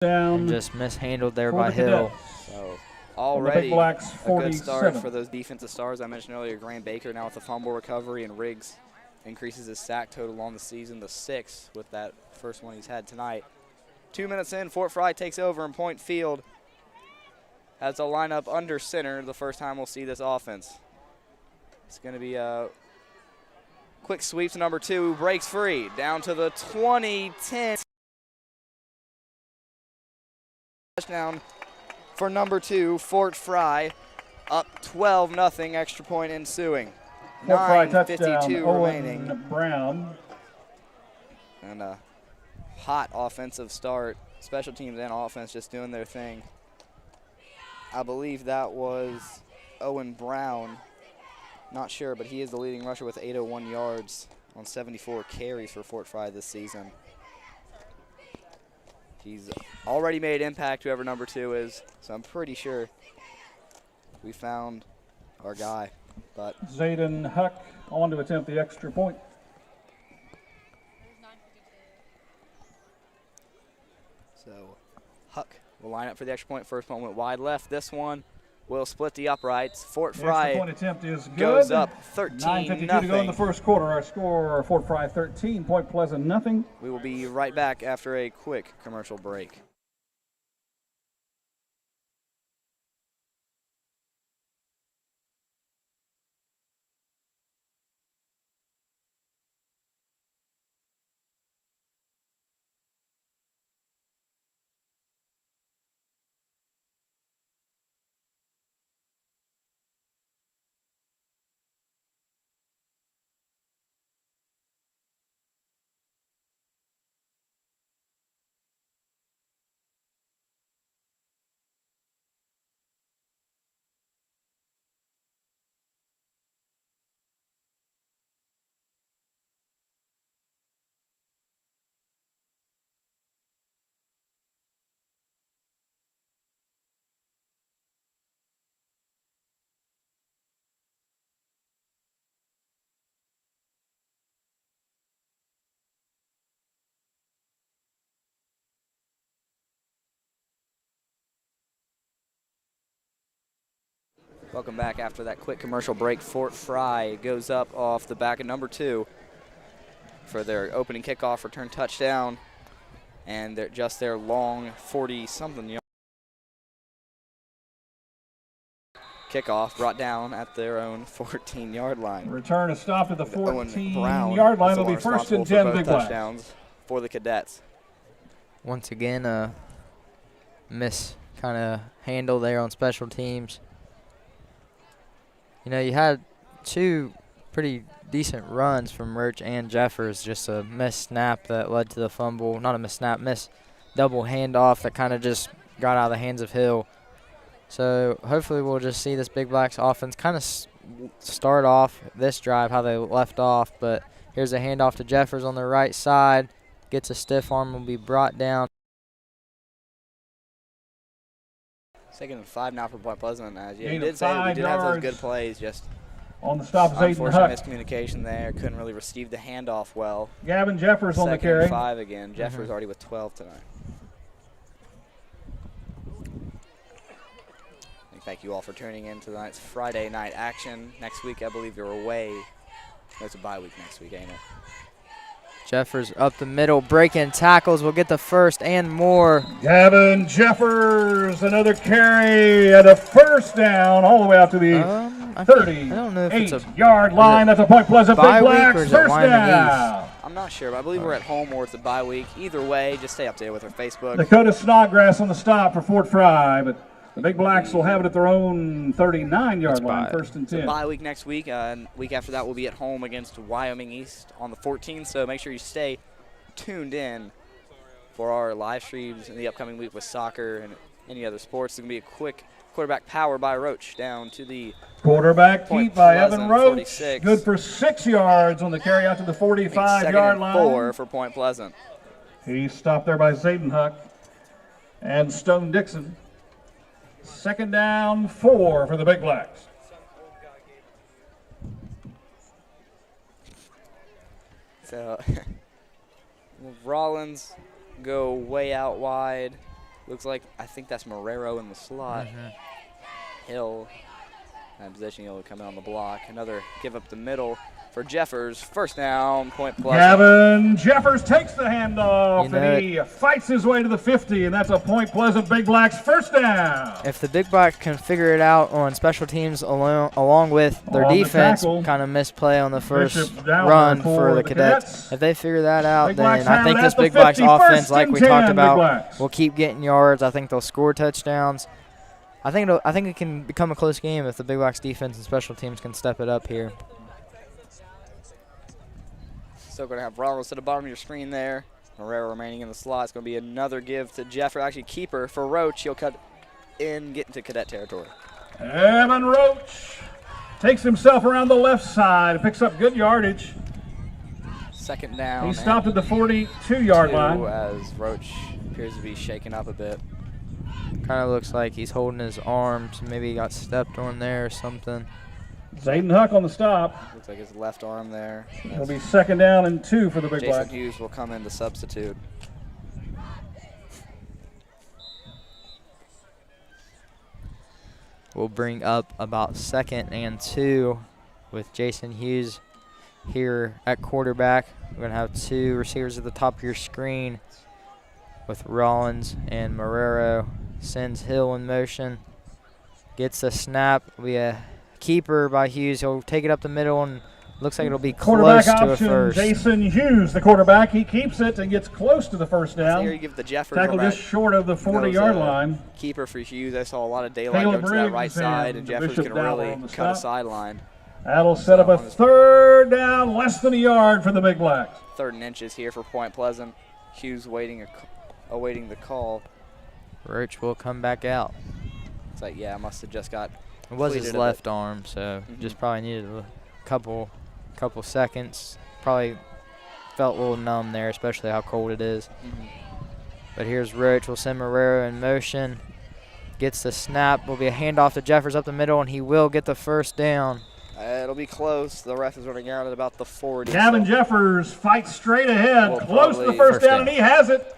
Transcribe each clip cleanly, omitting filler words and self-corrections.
down. And just mishandled there by Hill. So already a good start 47. for those defensive stars. I mentioned earlier, Graham Baker now with the fumble recovery, and Riggs increases his sack total on the season to 6 with that first one he's had tonight. 2 minutes in, Fort Frye takes over in point field. Has a lineup under center, the first time we'll see this offense. It's going to be a quick sweep to number 2, breaks free, down to the 20-10. Touchdown for number 2, Fort Frye, up 12-0, extra point ensuing. Fort Frye 9:52 touchdown, remaining. Owen Brown. And a hot offensive start. Special teams and offense just doing their thing. I believe that was Owen Brown. Not sure, but he is the leading rusher with 801 yards on 74 carries for Fort Frye this season. He's already made impact, whoever number 2 is, so I'm pretty sure we found our guy. But Zayden Huck on to attempt the extra point. So Huck will line up for the extra point. First one went wide left. This one will split the uprights. Fort Frye extra point attempt is good. Goes up 13-0. 9:52 to go in the first quarter. Our score, Fort Frye 13, Point Pleasant nothing. We will be right back after a quick commercial break. Welcome back after that quick commercial break. Fort Frye goes up off the back of number 2 for their opening kickoff return touchdown. And they're just their long 40-something yard kickoff brought down at their own 14-yard line. Return is stopped at the 14-yard line. It'll be first and 10, Big touchdowns for the Cadets. Once again, a miss kind of handle there on special teams. You know, you had 2 pretty decent runs from Roach and Jeffers, just a missed snap that led to the fumble. Not a missed snap, missed double handoff that kind of just got out of the hands of Hill. So hopefully we'll just see this Big Blacks offense kind of start off this drive how they left off. But here's a handoff to Jeffers on the right side. Gets a stiff arm, will be brought down. 2nd and 5 now for Point Pleasant. As Gain you of did say, we 5 did have those yards. good plays. Just On the stop, Zayden unfortunate Huck. miscommunication there. Couldn't really receive the handoff well. Gavin Jeffers on the 2nd carry. and 5 again. Jeffers already with 12 tonight. Thank you all for tuning in to tonight's Friday night action. Next week, I believe you're away. No, it's a bye week next week, ain't it? Jeffers up the middle, breaking tackles. Will get the first and more. Gavin Jeffers, another carry and a first down all the way out to the 38-yard line. That's a Point Pleasant Big Blacks first down. I'm not sure, but I believe we're at home or it's a bye week. Either way, just stay updated with our Facebook. Dakota Snodgrass on the stop for Fort Frye, but the Big Blacks will have it at their own 39-yard line, first and 10. It's a bye week next week, and week after that we'll be at home against Wyoming East on the 14th, so make sure you stay tuned in for our live streams in the upcoming week with soccer and any other sports. It's going to be a quick quarterback power by Roach down to the quarterback keep by Evan Roach. 46. Good for 6 yards on the carry out to the 45-yard line. 4 for Point Pleasant. He's stopped there by Zayden Huck and Stone Dixon. 2nd down, 4 for the Big Blacks. So Rollins go way out wide. Looks like, I think that's Marrero in the slot. Hill, in position, he'll come in on the block. Another give up the middle for Jeffers. First down, Point Pleasant. Gavin Jeffers takes the handoff, and he fights his way to the 50, and that's a Point Pleasant Big Blacks first down. If the Big Blacks can figure it out on special teams along with their defense, kind of misplay on the first run for the Cadets. If they figure that out, then I think this Big Blacks offense, like we talked about, will keep getting yards. I think they'll score touchdowns. I think it can become a close game if the Big Blacks defense and special teams can step it up here. Still going to have Rollins to the bottom of your screen there. Marrero remaining in the slot. It's going to be another give to Jeffers, actually keeper for Roach. He'll cut in, get into Cadet territory. Evan Roach takes himself around the left side, picks up good yardage. Second down. He stopped at the 42-yard line. As Roach appears to be shaken up a bit. Kind of looks like he's holding his arms. Maybe he got stepped on there or something. Zayden Huck on the stop. Looks like his left arm there. It'll be 2nd down and 2 for the Big Blacks. Jason Hughes will come in to substitute. We'll bring up about 2nd and 2 with Jason Hughes here at quarterback. We're going to have 2 receivers at the top of your screen with Rollins and Marrero. Sends Hill in motion. Gets the snap. We keeper by Hughes. He'll take it up the middle and looks like it'll be close to a first. Jason Hughes, the quarterback. He keeps it and gets close to the first down. Here you give the Jeffers tackle just short of the 40-yard line. Keeper for Hughes. I saw a lot of daylight go to that right side, and Jeffers can really cut a sideline. That'll set up a 3rd down, less than a yard for the Big Blacks. 3rd and inches here for Point Pleasant. Hughes awaiting the call. Roach will come back out. It's like, yeah, I must have just got. It was his left arm, so just probably needed a couple seconds. Probably felt a little numb there, especially how cold it is. But here's Roach. We'll send Marrero in motion. Gets the snap. Will be a handoff to Jeffers up the middle, and he will get the first down. It'll be close. The ref is running out at about the 40. Gavin Jeffers fights straight ahead, close to the first down, and he has it.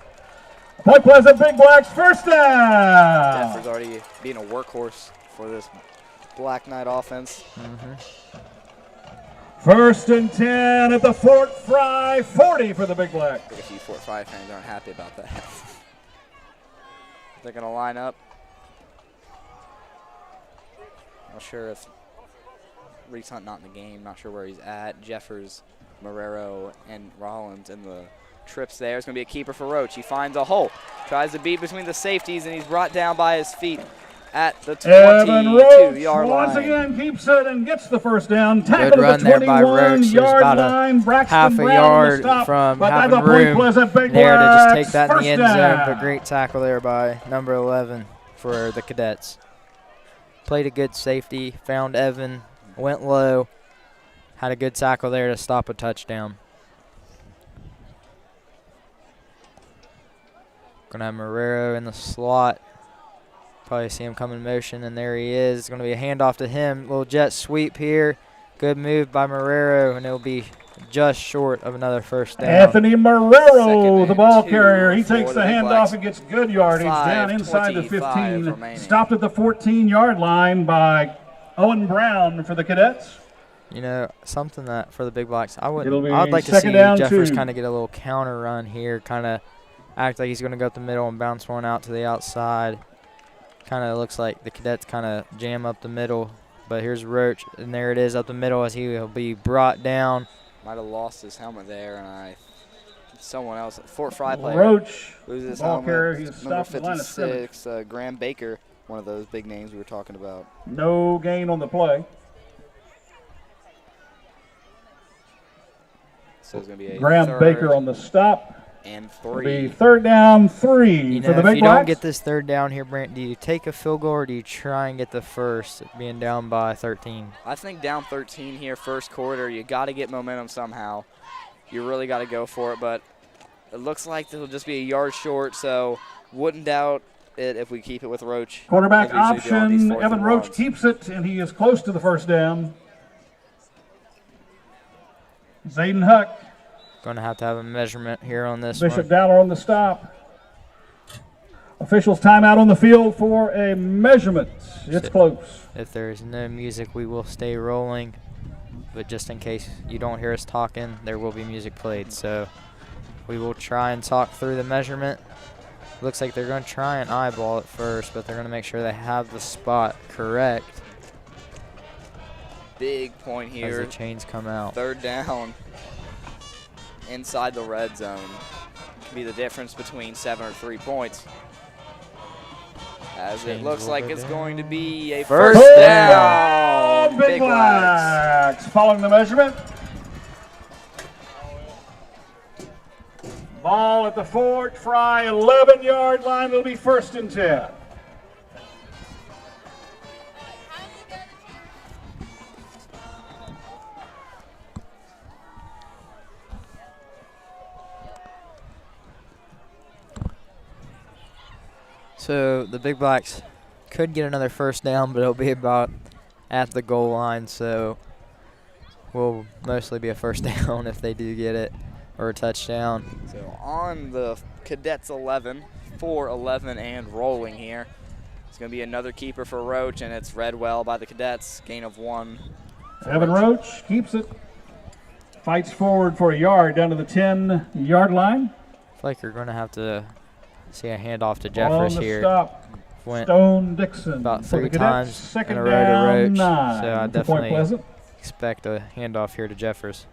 Point Pleasant Big Blacks first down. Jeffers already being a workhorse for this Black Knight offense. 1st and 10 at the Fort Frye 40 for the Big Blacks. I think a few Fort Frye fans aren't happy about that. They're going to line up. Not sure if Reese Hunt not in the game. Not sure where he's at. Jeffers, Marrero, and Rollins in the trips there. It's going to be a keeper for Roach. He finds a hole. Tries to beat between the safeties, and he's brought down by his feet at the 22-yard line. Once again keeps it and gets the first down. Good run there by Roach. He was about half a yard from having room there to just take that in the end zone. But great tackle there by number 11 for the Cadets. Played a good safety, found Evan, went low, had a good tackle there to stop a touchdown. Gonna have Marrero in the slot. Probably see him come in motion, and there he is. It's gonna be a handoff to him. Little jet sweep here. Good move by Marrero, and it'll be just short of another first down. Anthony Marrero, the ball carrier. He takes the handoff and gets good yardage down inside the 15. Remaining. Stopped at the 14-yard line by Owen Brown for the Cadets. You know, something that for the Big Blacks, I'd like to see 2nd Jeffers kind of get a little counter run here, kind of act like he's going to go up the middle and bounce one out to the outside. Kind of looks like the Cadets kind of jam up the middle. But here's Roach, and there it is up the middle as he will be brought down. Might have lost his helmet there, and someone else, Fort Frye player, Roach loses his ball helmet. carrier. He's Number stopped the line of 56, Graham Baker, one of those big names we were talking about. No gain on the play. So it's going to be a Graham Baker on the stop. And 3. It'll be 3rd down 3 for the Big Blacks. If you don't get this 3rd down here, Brent, do you take a field goal or do you try and get the first, being down by 13? I think down 13 here, first quarter, you got to get momentum somehow. You really got to go for it, but it looks like it'll just be a yard short, so wouldn't doubt it if we keep it with Roach. Quarterback option, Evan Roach keeps it, and he is close to the first down. Zayden Huck. Going to have a measurement here on this Bishop one. Dowler on the stop. Officials timeout on the field for a measurement. It's close. If there's no music, we will stay rolling. But just in case you don't hear us talking, there will be music played. So we will try and talk through the measurement. Looks like they're going to try and eyeball it first, but they're going to make sure they have the spot correct. Big point here. As the chains come out. 3rd down inside the red zone. Can be the difference between 7 or 3 points. As it looks like it's going to be a first down. Big Blacks. Following the measurement. Ball at the Fort Frye 11-yard line. Will be 1st and 10. So the Big Blacks could get another first down, but it'll be about at the goal line. So will mostly be a first down if they do get it, or a touchdown. So on the Cadets 11, 4-11 and rolling here. It's going to be another keeper for Roach, and it's read well by the Cadets. Gain of 1. Evan Roach keeps it. Fights forward for a yard down to the 10-yard line. I feel like you're going to have to see a handoff to Jeffers here. Stop. Went Stone Dixon about for 3 the times Cadets. in Second a row to Roach. down, 9 So I for Point Pleasant. definitely expect a handoff here to Jeffers.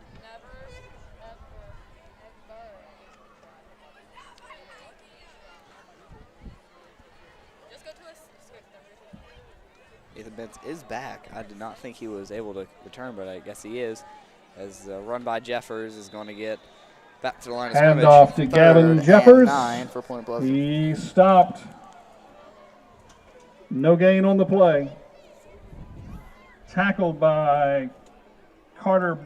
Ethan Benz is back. I did not think he was able to return, but I guess he is. As run by Jeffers is going to get back to the line of scrimmage. Handoff to Gavin Jeffers. 9 for Point Pleasant. He stopped. No gain on the play. Tackled by Carter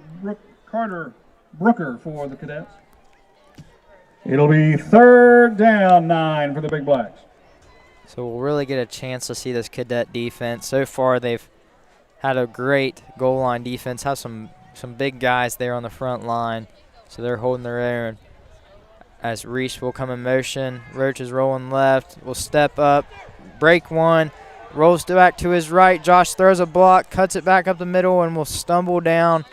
Brooker for the Cadets. It'll be 3rd down, 9 for the Big Blacks. So we'll really get a chance to see this Cadet defense. So far they've had a great goal line defense, have some big guys there on the front line. So they're holding their own. As Reese will come in motion. Roach is rolling left. Will step up, break one, rolls back to his right. Josh throws a block, cuts it back up the middle, and will stumble down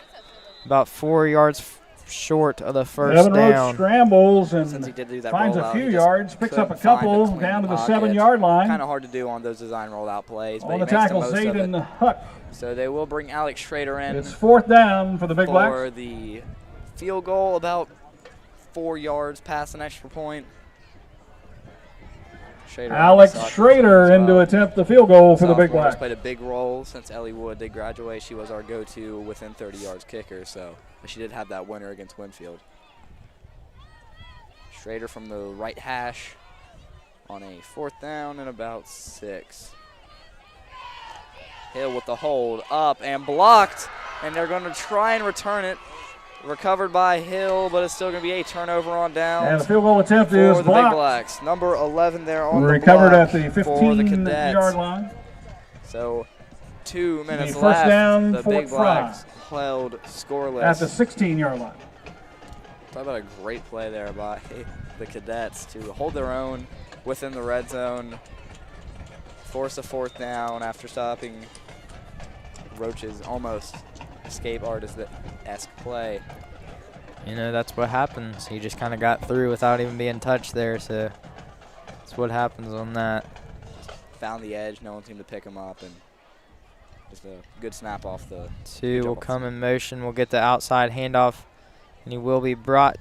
about 4 yards short of the first Evan Roach down. scrambles and Since he did do that finds a rollout, few he just yards, picks up a couldn't find couple a clean down to the pocket. 7-yard line. Kind of hard to do on those design rollout plays, but On he the makes tackle, the most of Zayden it. Huck. So they will bring Alex Schrader in It's 4th down for the Big for Blacks. the field goal, about 4 yards past an extra point. Schrader Alex Schrader in to attempt the field goal for the Big Sophomore has Blacks. played a big role since Ellie Wood did graduate. She was our go-to within 30 yards kicker, so but she did have that winner against Winfield. Schrader from the right hash on a 4th down and about 6. Hill with the hold up and blocked, and they're going to try and return it. Recovered by Hill, but it's still going to be a turnover on downs. And the field goal attempt for is the Big blocked. Blacks. Number 11 there on Recovered the at block the for the 15-yard Cadets. line. So 2 minutes First left. down, The Fort Big Blacks held scoreless. At the 16-yard line. Talk about a great play there by the Cadets to hold their own within the red zone, force a 4th down after stopping Roach's almost escape artist-esque play. You know, that's what happens. He just kind of got through without even being touched there, so that's what happens on that. Found the edge, no one seemed to pick him up, and just a good snap off the 2 will come in motion. We'll get the outside handoff, and he will be brought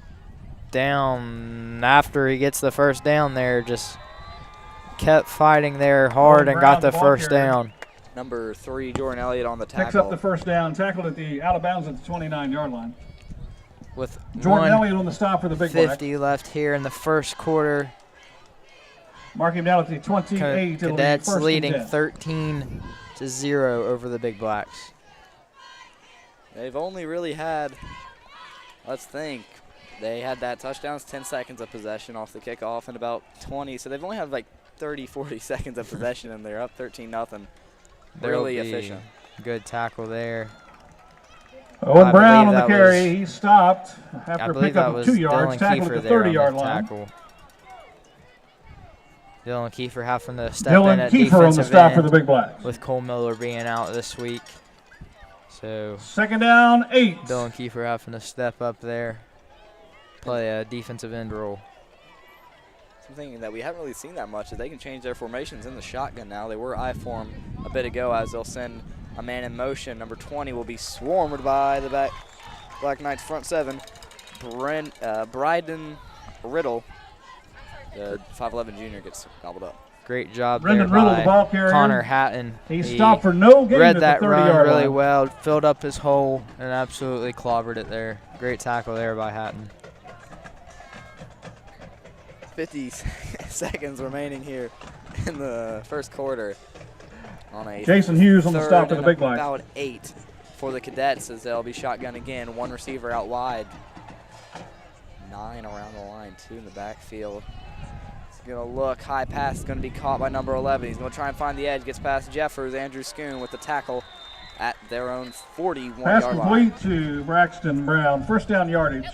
down after he gets the first down there. Just kept fighting there hard and got the first down. Number 3, Jordan Elliott on the tackle. Picks up the first down, tackled at the out of bounds at the 29-yard line. With Jordan Elliott on the stop for the Big Blacks. 50 left here in the first quarter. Mark him down at the 28. Cadets leading 13-0 over the Big Blacks. They've only really had, let's think, they had that touchdown, 10 seconds of possession off the kickoff and about 20. So they've only had like 30, 40 seconds of possession, and they're up 13-0. Really efficient. Good tackle there. Owen Brown on the carry. He stopped after a pickup of 2 yards, Dylan tackled Kiefer at the there on 30-yard that line. tackle. Dylan Kiefer having to step in Dylan at Kiefer on the defensive stop for end the Big Blacks. with Cole Miller being out this week. So Second down, 8. Dylan Kiefer having to step up there, play a defensive end role. Something that we haven't really seen that much is they can change their formations in the shotgun now. They were I form a bit ago as they'll send a man in motion. Number 20 will be swarmed by the Black Knights front 7. Bryden Riddle, the 5'11 junior, gets gobbled up. Great job Brendan there Riddle, by the ball carrier. Connor Hatton. He stopped for no gain read at that the 30-yard run line. really well, filled up his hole, and absolutely clobbered it there. Great tackle there by Hatton. 50 seconds remaining here in the first quarter. On a Jason Hughes on the stop for the Big Blacks. About 8 for the Cadets as they'll be shotgun again. One receiver out wide. 9 around the line, 2 in the backfield. He's going to look. High pass is going to be caught by number 11. He's going to try and find the edge. Gets past Jeffers. Andrew Schoon with the tackle at their own 41-yard line. Pass complete to Braxton Brown. First down yardage.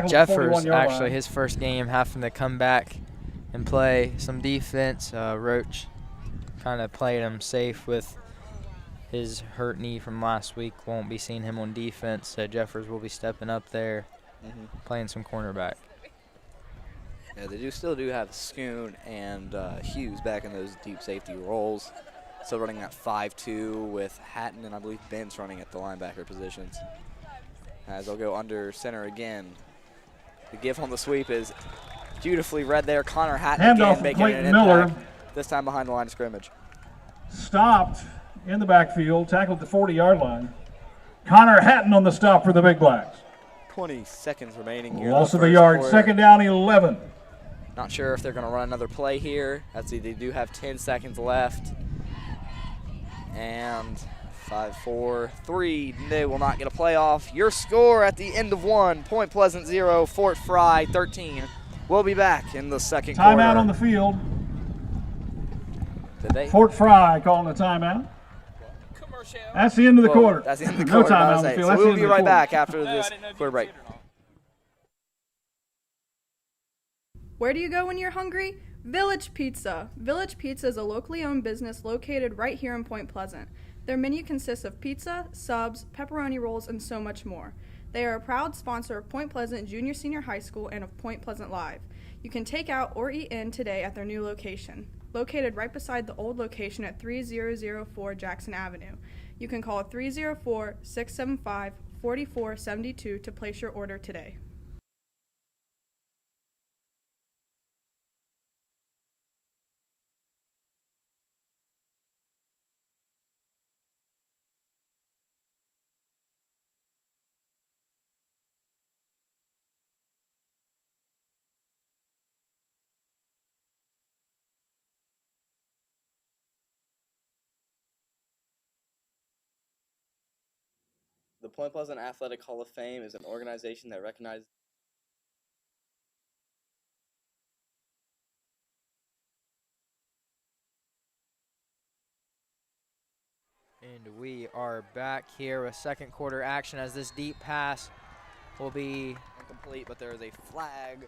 Jeffers, actually, his first game having to come back and play some defense. Roach kind of played him safe with his hurt knee from last week. Won't be seeing him on defense. Jeffers will be stepping up there, playing some cornerback. Yeah, they still do have Schoon and Hughes back in those deep safety roles. Still running that 5-2 with Hatton and I believe Ben's running at the linebacker positions. As they'll go under center again. The give on the sweep is beautifully read there. Connor Hatton Handoff again making Clayton an Miller. impact, this time behind the line of scrimmage. Stopped in the backfield, tackled at the 40-yard line. Connor Hatton on the stop for the Big Blacks. 20 seconds remaining here. Loss of a yard, second down, 11. Not sure if they're going to run another play here. Let's see, they do have 10 seconds left. And 5, 4, 3, they will not get a playoff. Your score at the end of one, Point Pleasant 0, Fort Frye 13. We'll be back in the second quarter. Timeout on the field. Did they? Fort Frye calling a timeout. That's the end of the quarter. That's the end of the No quarter. timeout on the field. So That's we'll the be end of the right quarter. back after this quarter break. Where do you go when you're hungry? Village Pizza. Village Pizza is a locally owned business located right here in Point Pleasant. Their menu consists of pizza, subs, pepperoni rolls, and so much more. They are a proud sponsor of Point Pleasant Junior Senior High School and of Point Pleasant Live. You can take out or eat in today at their new location, located right beside the old location at 3004 Jackson Avenue. You can call 304-675-4472 to place your order today. The Point Pleasant Athletic Hall of Fame is an organization that recognizes And we are back here with second quarter action as this deep pass will be incomplete, but there is a flag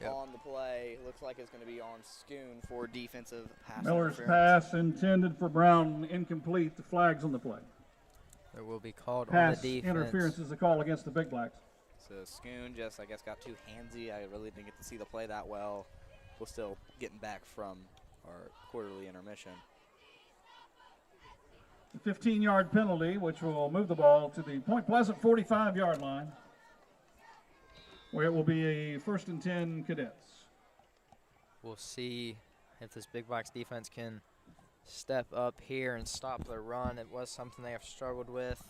on the play. Looks like it's going to be on Schoon for defensive pass Miller's interference. pass intended for Brown, incomplete. The flag's on the play. It will be called Pass on the defense. interference is the call against the Big Blacks. So Schoon just, I guess, got too handsy. I really didn't get to see the play that well. We're still getting back from our quarterly intermission. The 15-yard penalty, which will move the ball to the Point Pleasant 45-yard line, where it will be a 1st and 10 Cadets. We'll see if this Big Blacks defense can step up here and stop the run. It was something they have struggled with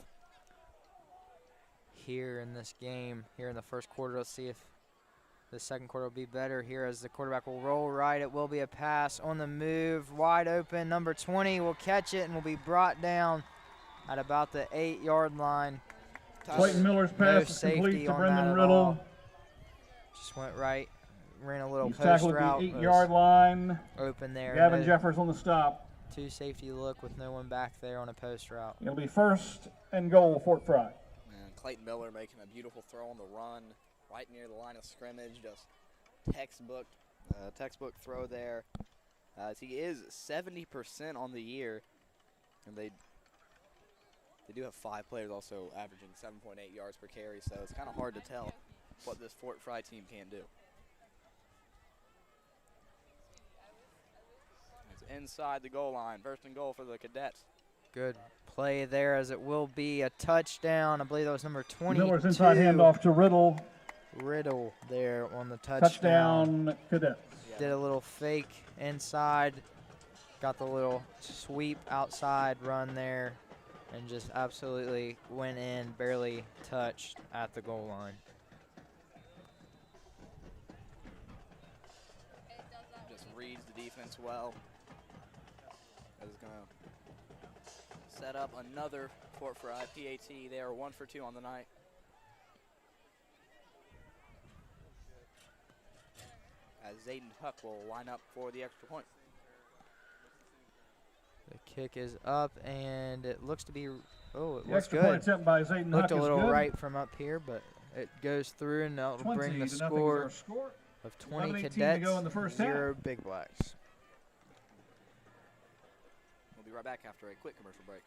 here in this game, here in the first quarter. Let's see if the second quarter will be better here as the quarterback will roll right. It will be a pass on the move, wide open. Number 20 will catch it and will be brought down at about the 8-yard line. Clayton Miller's pass is complete to Brendan Riddle. Just went right, ran a little He's post tackled route. at the 8-yard line. Open there. Gavin Jeffers on the stop. Two safety look with no one back there on a post route. It'll be 1st and goal, Fort Frye. And Clayton Miller making a beautiful throw on the run, right near the line of scrimmage. Just textbook throw there. as he is 70% on the year, and they do have 5 players also averaging 7.8 yards per carry, so it's kind of hard to tell what this Fort Frye team can do. It's inside the goal line, 1st and goal for the Cadets. Good play there, as it will be a touchdown. I believe that was number 22. Miller's inside handoff to Riddle. Riddle there on the Touchdown, Cadets. Did a little fake inside, got the little sweep outside run there, and just absolutely went in, barely touched at the goal line. Just reads the defense well. That is going to set up another Fort Frye PAT. They are 1 for 2 on the night. As Zayden Huck will line up for the extra point. The kick is up, and it looks to be, oh, it The was extra good. point attempt by Zayden Huck Looked a is little good. right from up here, but it goes through, and that will bring the 20-0 is score our score. of 20 11:18 to Cadets, go in the first half. 0 Big Blacks. We'll be right back after a quick commercial break.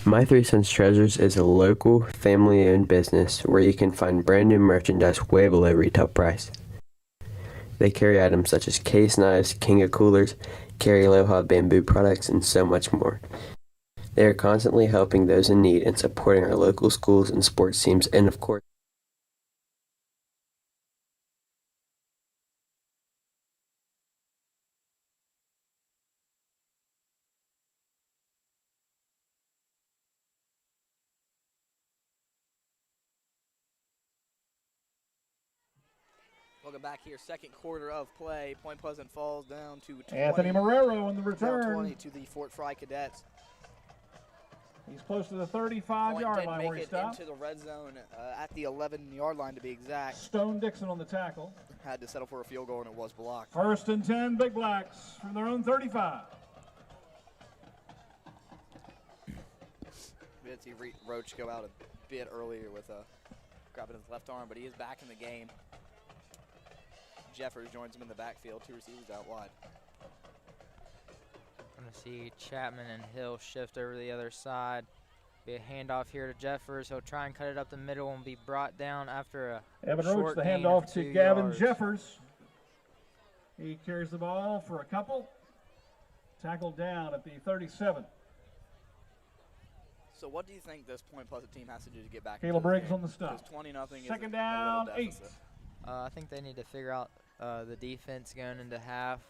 My Three Sons Treasures is a local, family-owned business where you can find brand new merchandise way below retail price. They carry items such as case knives, Kinga coolers, carry Aloha bamboo products, and so much more. They are constantly helping those in need and supporting our local schools and sports teams, and of course, Welcome back here, 2nd quarter of play. Point Pleasant falls down to 20. Anthony Marrero on the Down return. 20 to the Fort Frye Cadets. He's close to the Point 35-yard did line make where he it stopped. into the red zone at the 11-yard line to be exact. Stone Dixon on the tackle. Had to settle for a field goal, and it was blocked. 1st and 10, Big Blacks from their own 35. We did see Roach go out a bit earlier with grabbing his left arm, but he is back in the game. Jeffers joins him in the backfield, 2 receivers out wide. Going to see Chapman and Hill shift over to the other side. Be a handoff here to Jeffers. He'll try and cut it up the middle and be brought down after a Evan short Roach, the gain handoff of to 2 Gavin yards. Jeffers. He carries the ball for a couple. Tackled down at the 37. So what do you think this Point Pleasant team has to do to get back Caleb into this Briggs game? on the stop. 20-0 is Second a down, little 8. deficit. I think they need to figure out the defense going into half,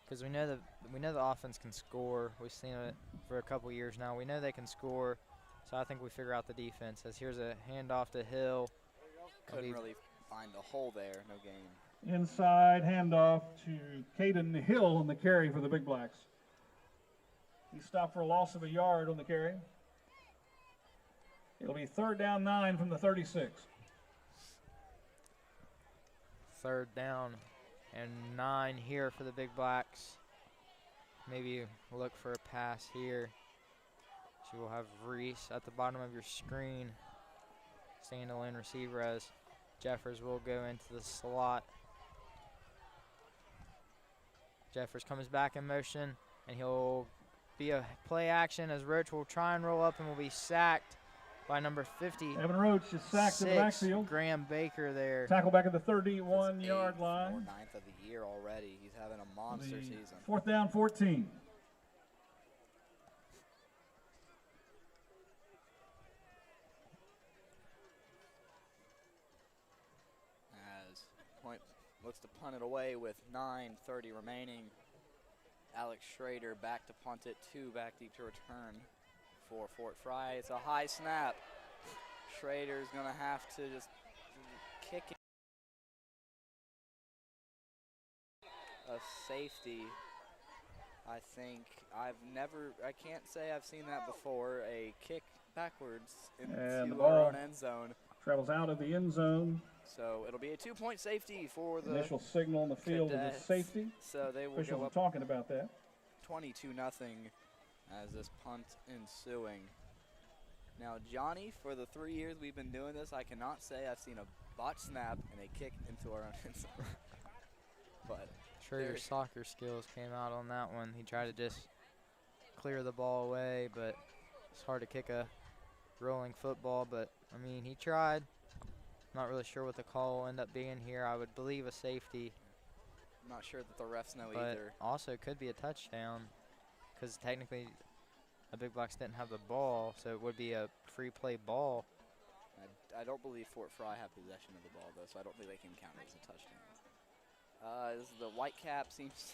because we know the offense can score. We've seen it for a couple years now. We know they can score, so I think we figure out the defense. As here's a handoff to Hill. Couldn't really find a hole there, no gain. Inside handoff to Caden Hill on the carry for the Big Blacks. He stopped for a loss of a yard on the carry. It'll be 3rd down 9 from the 36. 3rd down and 9 here for the Big Blacks. Maybe look for a pass here. So we'll have Reese at the bottom of your screen. Standalone receiver, as Jeffers will go into the slot. Jeffers comes back in motion, and he'll be a play action as Roach will try and roll up and will be sacked by number 50. Evan Roach is sacked in the backfield. Graham Baker there. Tackle back at the 31-yard 8th line. or 9th of the year already. He's having a monster season. 4th down 14. As Point looks to punt it away with 9:30 remaining. Alex Schrader back to punt it, 2 back deep to return for Fort Frye. It's a high snap. Schrader's going to have to just kick it. A safety. I think I can't say I've seen that before. A kick backwards into And the our ball own end zone. travels out of the end zone. So it'll be a 2-point safety for the Initial signal on the field is a Cadets. safety. So they will Officials go are up talking about that. 22-0 as this punt ensuing. Now, Johnny, for the 3 years we've been doing this, I cannot say I've seen a botch snap and a kick into our own end zone. But Sure, your soccer skills came out on that one. He tried to just clear the ball away, but it's hard to kick a rolling football. But, I mean, he tried. Not really sure what the call will end up being here. I would believe a safety. I'm not sure that the refs know But either. also could be a touchdown because technically the Big Blacks didn't have the ball, so it would be a free play ball. I don't believe Fort Frye have possession of the ball, though, so I don't think they can count it as a touchdown. This is the Whitecap seems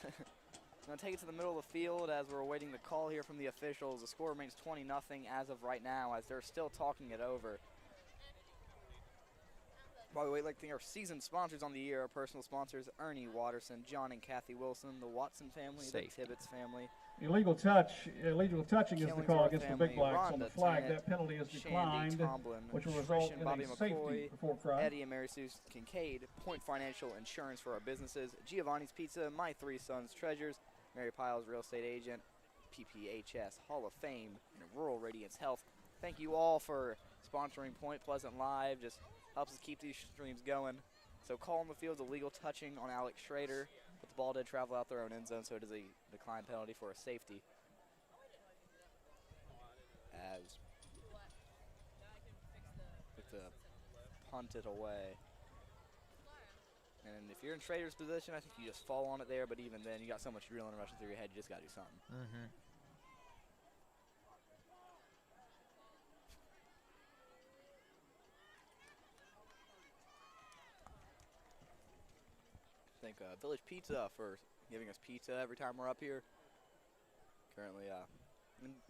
going to take it to the middle of the field as we're awaiting the call here from the officials. The score remains 20-0 as of right now as they're still talking it over. By the way, like our season sponsors on the year, our personal sponsors, Ernie Watterson, John and Kathy Wilson, the Watson family, Safety. the Tibbetts family. Illegal touching is the call Killingsworth against the family, Big Blacks on the Rhonda flag. Tennant, That penalty is Shandy declined, Tomlin, which will result Christian in Bobby a safety McCoy, for Fort Frye. Eddie and Mary Sue Kincaid, Point Financial Insurance for our businesses, Giovanni's Pizza, My Three Sons Treasures, Mary Piles Real Estate Agent, PPHS Hall of Fame, and Rural Radiance Health. Thank you all for sponsoring Point Pleasant Live. Just helps us keep these streams going. So call on the field, illegal touching on Alex Schrader, but the ball did travel out their own end zone, so it is a decline penalty for a safety. As with the punt it away. And if you're in Schrader's position, I think you just fall on it there, but even then, you got so much adrenaline rushing through your head, you just got to do something. Mm-hmm. Thank Village Pizza for giving us pizza every time we're up here. Currently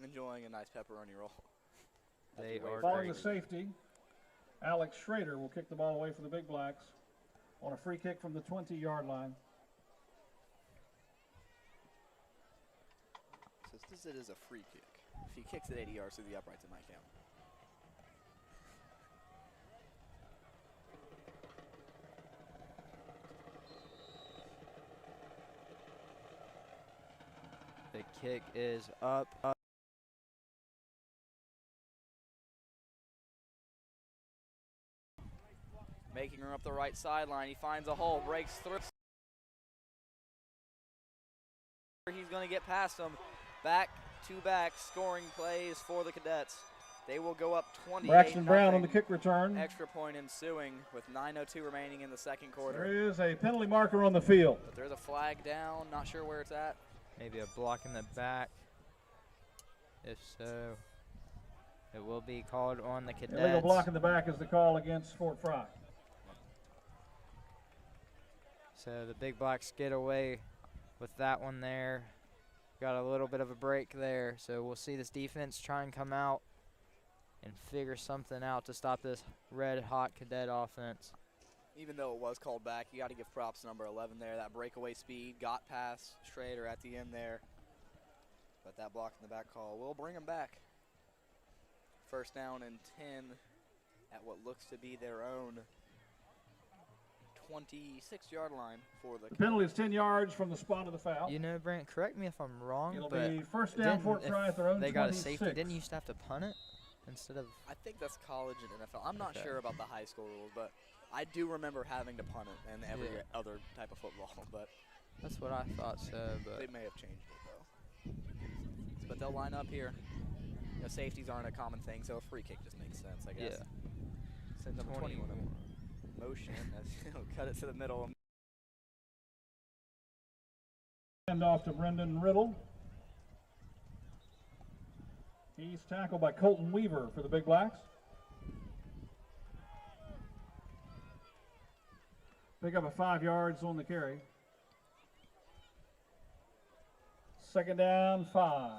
enjoying a nice pepperoni roll. They are Following great. the safety, Alex Schrader will kick the ball away for the Big Blacks on a free kick from the 20-yard line. Since it is a free kick, if he kicks it 80 yards through the uprights, it might count. The kick is up. Making her up the right sideline. He finds a hole, breaks through. He's going to get past him. Back-to-back scoring plays for the Cadets. They will go up 28-0. Braxton Brown on the kick return. Extra point ensuing with 9:02 remaining in the second quarter. There is a penalty marker on the field. But there's a flag down. Not sure where it's at. Maybe a block in the back. If so, it will be called on the Cadets. Illegal block in the back is the call against Fort Frye. So the Big Blacks get away with that one there. Got a little bit of a break there. So we'll see this defense try and come out and figure something out to stop this red-hot Cadet offense. Even though it was called back, you got to give props to number 11 there. That breakaway speed, got past Schrader at the end there. But that block in the back call will bring them back. First down and 10 at what looks to be their own 26-yard line for the penalty is 10 yards from the spot of the foul. You know, Brent, correct me if I'm wrong, It'll but be first down Fort Frye at their own they 26. got a safety. Didn't you used to have to punt it instead of? I think that's college and NFL. I'm not Okay. sure about the high school rules, but I do remember having to punt it in every other type of football. But That's what I thought so, but they may have changed it though. But they'll line up here. You know, safeties aren't a common thing, so a free kick just makes sense, I guess. yeah. Send number 21 in motion as he'll cut it to the middle. Hand off to Brendan Riddle. He's tackled by Colton Weaver for the Big Blacks. Pick up a 5 yards on the carry. Second down, 5.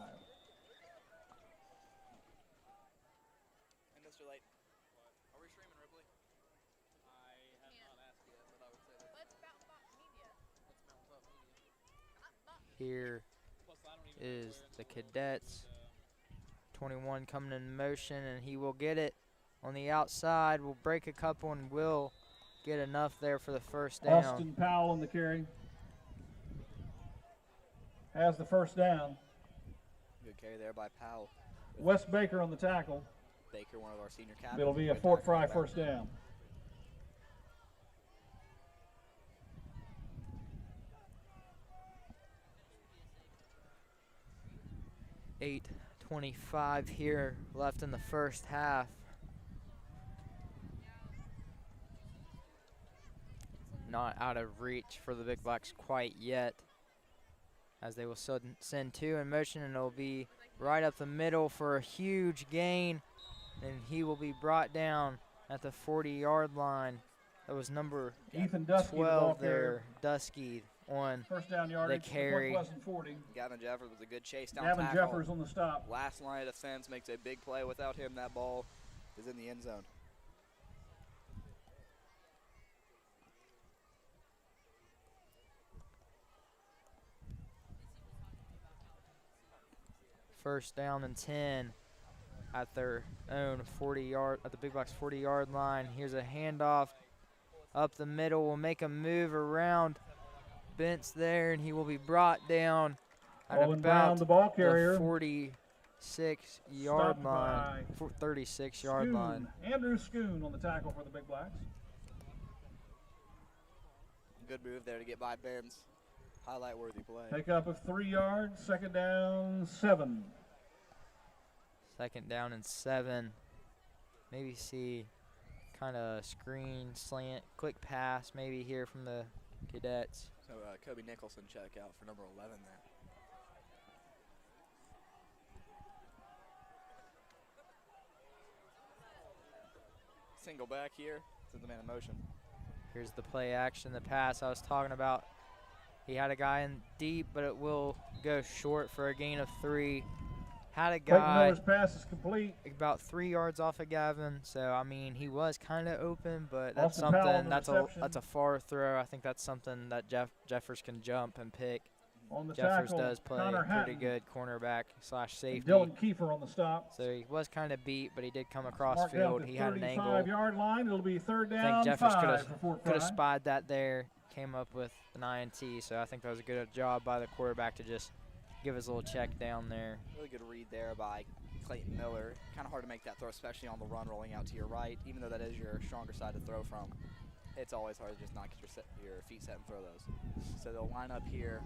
we streaming, Ripley? I have not asked yet, but I would say that. What's Mountaintop Media? What's Mountaintop Media? Here is the Cadets. 21 coming in motion, and he will get it on the outside. Will break a couple and will get enough there for the first down. Austin Powell on the carry. Has the first down. Good carry there by Powell. Wes Baker on the tackle. Baker, one of our senior captains. It'll be a Fort Frye first down. .25 here left in the first half. Not out of reach for the Big Blacks quite yet, as they will send two in motion, and it'll be right up the middle for a huge gain, and he will be brought down at the 40-yard line. That was number Ethan Dusky, 12 there, Dusky on first down yardage, the carry. Point Pleasant 40. Gavin Jeffers with a good chase down Gavin tackle. Jeffers on the stop. Last line of defense makes a big play. Without him, that ball is in the end zone. First down and 10 at their own 40-yard, at the Big Blacks 40-yard line. Here's a handoff up the middle. Will make a move around Bentz there, and he will be brought down at Owen about Brown, the ball carrier. the 46-yard Stopped line, by 36-yard Schoon. line. Andrew Schoon on the tackle for the Big Blacks. Good move there to get by Benz. Highlight-worthy play. Take up of 3 yards, second down, 7. Second down and 7. Maybe see kind of screen, slant, quick pass maybe here from the Cadets. So Kobe Nicholson check out for number 11 there. Single back here to the man in motion. Here's the play action, the pass I was talking about. He had a guy in deep, but it will go short for a gain of 3. Had a Clayton guy Miller's pass is complete. about 3 yards off of Gavin, so I mean he was kind of open, but that's Austin Powell on something the that's a far throw. I think that's something that Jeffers can jump and pick. On the Jeffers tackle, does play Connor pretty Hatton. good cornerback / safety. Dylan Kiefer on the stop. So he was kind of beat, but he did come across Marked out field. the He had an angle. 35-yard line. It'll be third I down, think Jeffers 5 for Fort could have Frye. spied that there, came up with an INT. So I think that was a good job by the quarterback to just give his little check down there. Really good read there by Clayton Miller. Kind of hard to make that throw, especially on the run rolling out to your right. Even though that is your stronger side to throw from, it's always hard to just not get your feet set and throw those. So they'll line up here.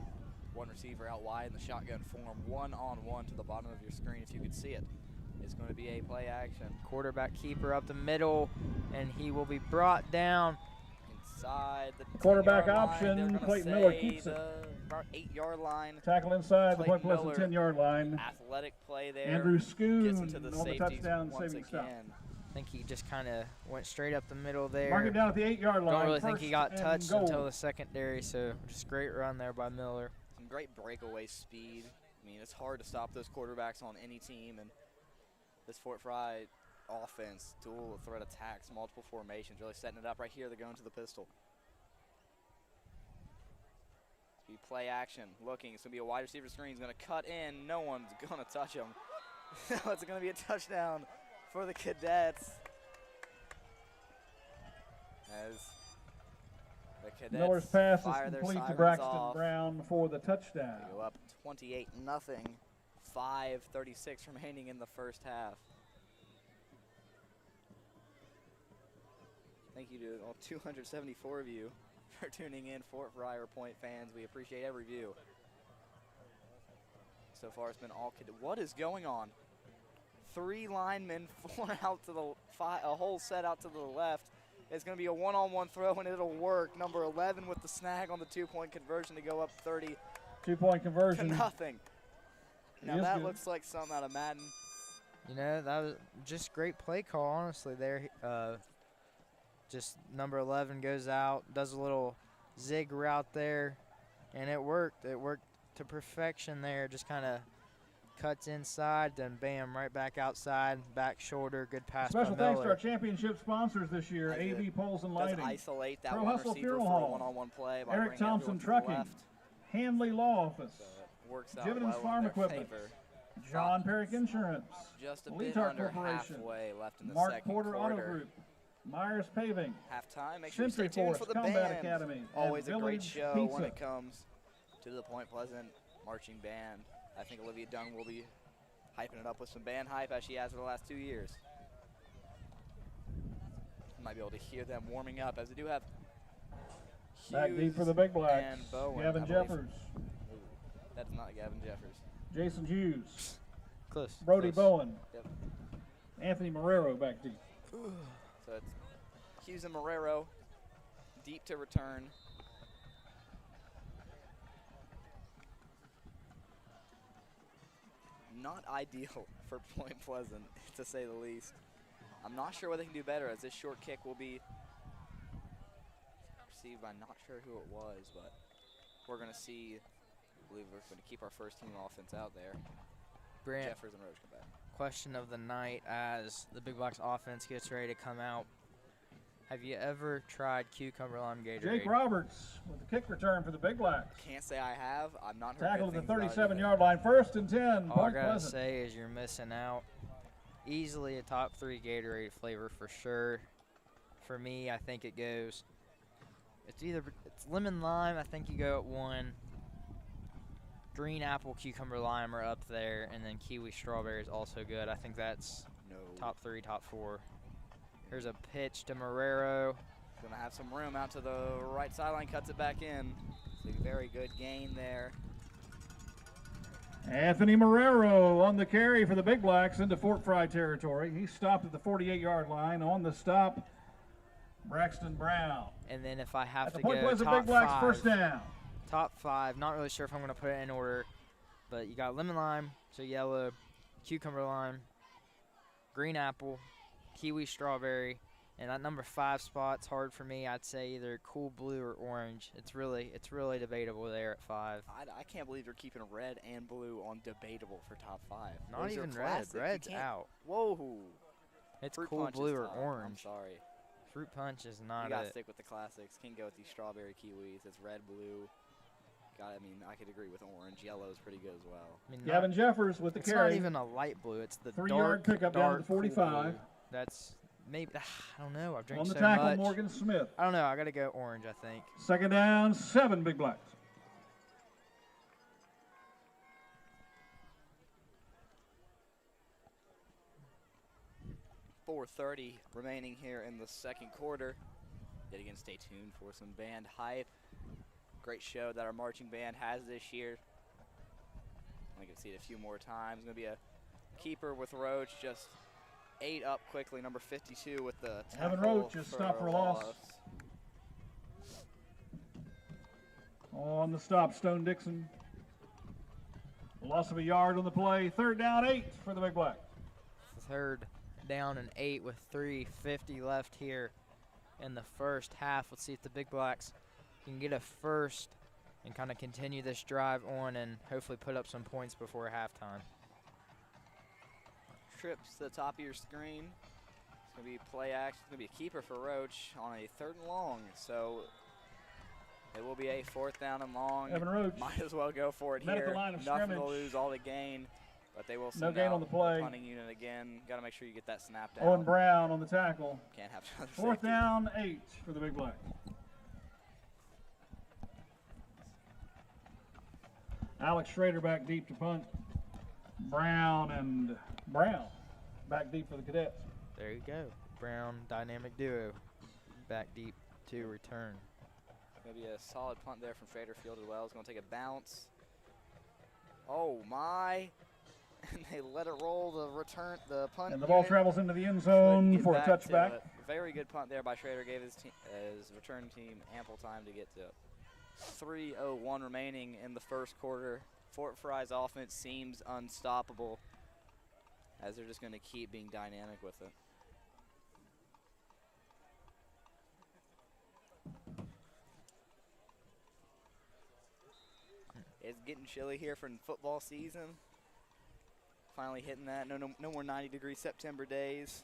One receiver out wide in the shotgun form, one-on-one to the bottom of your screen if you could see it. It's going to be a play action. Quarterback keeper up the middle, and he will be brought down. Inside the Quarterback 10-yard option, line. They're gonna Clayton say Miller keeps it. the about 8-yard line. Tackle inside the Clayton Point Pleasant Miller, 10-yard line. Athletic play there. Andrew Schoon Gets into the on the safeties touchdown once saving stop. again. I think he just kind of went straight up the middle there. Mark it down at the 8-yard line. Don't really think he got First touched and goal. until the secondary, so just great run there by Miller. Some great breakaway speed. I mean, it's hard to stop those quarterbacks on any team, and this Fort Frye offense, dual threat attacks, multiple formations, really setting it up right here. They're going to the pistol. Be play action, looking. It's going to be a wide receiver screen. He's going to cut in. No one's going to touch him. It's going to be a touchdown for the Cadets. As the Cadets Miller's pass fire is their complete to sirens Braxton off. Brown for the They touchdown. go up 28-0. 5:36 remaining in the first half. Thank you to all 274 of you for tuning in, Fort Frye Point fans. We appreciate every view. So far, it's been all Cadets. What is going on? 3 linemen, 4 out to the a whole set out to the left. It's going to be a one-on-one throw, and it'll work. Number 11 with the snag on the 2-point conversion to go up 30 2-point to conversion. nothing. Now is that good. looks like something out of Madden. You know, that was just great play call, honestly, there. Just number 11 goes out, does a little zig route there, and it worked. It worked to perfection there. Just kind of cuts inside, then bam, right back outside, back shoulder, good pass Special by thanks to Miller. our championship sponsors this year, As AV it Poles and Does Lighting, isolate that Pro one Hustle receiver Funeral for a Home, one-on-one play by Eric bringing Thompson everyone to the Trucking, left. Hanley Law Office, So it works out Dividends well in Farm their Equipment, favor. John Perrick Insurance, Just a bit Letar under Corporation, halfway left in the Mark second Porter quarter. Auto Group, Myers Paving, Halftime. Make sure you Century stay tuned Force for the Combat band. Academy, Always and a great Village show when Pizza. it comes to the Point Pleasant marching band. I think Olivia Dunn will be hyping it up with some band hype as she has for the last 2 years. You might be able to hear them warming up as they do have Back deep Hughes for the Big Blacks, and Bowen, Gavin I believe. Jeffers, Ooh, that is not Gavin Jeffers. Jason Hughes, Close. Brody close. Bowen, Yep. Anthony Marrero back deep. So it's Hughes and Marrero deep to return. Not ideal for Point Pleasant, to say the least. I'm not sure what they can do better, as this short kick will be received by not sure who it was, but we're going to see. I believe we're going to keep our first team offense out there. Brant, Jeffers and Roach come back. question of the night as the Big Blacks offense gets ready to come out. Have you ever tried cucumber lime Gatorade? Jake Roberts with the kick return for the Big Blacks. Can't say I have. I'm not heard Tackle good at the things about it either. 37-yard line, 1st and 10, All I Point gotta Pleasant. say is you're missing out. Easily a top 3 Gatorade flavor for sure. For me, I think it goes. It's lemon lime. I think you go at 1. Green apple, cucumber lime are up there, and then kiwi strawberry is also good. I think that's No. top 3, top 4. Here's a pitch to Marrero. Gonna have some room out to the right sideline, cuts it back in. It's a very good gain there. Anthony Marrero on the carry for the Big Blacks into Fort Frye territory. He stopped at the 48-yard line. On the stop, Braxton Brown. And then if I have At the to Point go Pleasant top Big Blacks, 5, 1st down. top 5, not really sure if I'm going to put it in order, but you got lemon lime, so yellow, cucumber lime, green apple, kiwi strawberry, and that number 5 spot's hard for me. I'd say either cool blue or orange. It's really debatable there at 5. I can't believe you're keeping red and blue on debatable for top 5. Not Those are even red. classic. You Red's can't- out. Whoa. It's Fruit cool punch is blue or tough. I'm orange. sorry. Fruit punch is You not gotta it. stick with the classics. Can't go with these strawberry kiwis. It's red, blue. I could agree with orange. Yellow is pretty good as well. I mean, Gavin Jeffers with the it's carry. not even a light blue. It's the 3-yard dark, pickup down to the dark cool 45. blue. That's maybe, I don't know. I've drank On the so tackle, much. Morgan Smith. I don't know. I got to go orange, I think. 2nd down, 7 Big Blacks. .430 remaining here in the second quarter. Yet again, stay tuned for some band hype. Great show that our marching band has this year. I can see it a few more times. Going to be a keeper with Roach, just 8 up quickly. Number 52 with the Evan tackle Roach is stopped for a loss. On the stop, Stone Dixon. Loss of a yard on the play. 3rd down, 8 for the Big Black. 3rd down and 8 with 3:50 left here in the first half. Let's see if the Big Blacks can get a first and kind of continue this drive on and hopefully put up some points before halftime. Trips to the top of your screen. It's going to be play action. It's going to be a keeper for Roach on a 3rd and long. So it will be a 4th down and long. Evan Roach. Might as well go for it Met at here. the line of Nothing to scrimmage. lose, all to gain. But they will No send gain out on the play. punting unit again. Got to make sure you get that snap down. Owen Brown on the tackle. Can't have another 4th safety. down, 8 for the Big Black. Alex Schrader back deep to punt. Brown back deep for the Cadets. There you go. Brown dynamic duo back deep to return. Going to be a solid punt there from Schrader fielded well. It's going to take a bounce. Oh, my. And they let it roll the punt. And the ball unit. travels into the end Couldn't zone get for a back to touchback. it. Very good punt there by Schrader. Gave his return team ample time to get to it. 3:01 remaining in the first quarter. Fort Frye's offense seems unstoppable as they're just going to keep being dynamic with it. It's getting chilly here for football season. finally hitting that. No more 90-degree September days.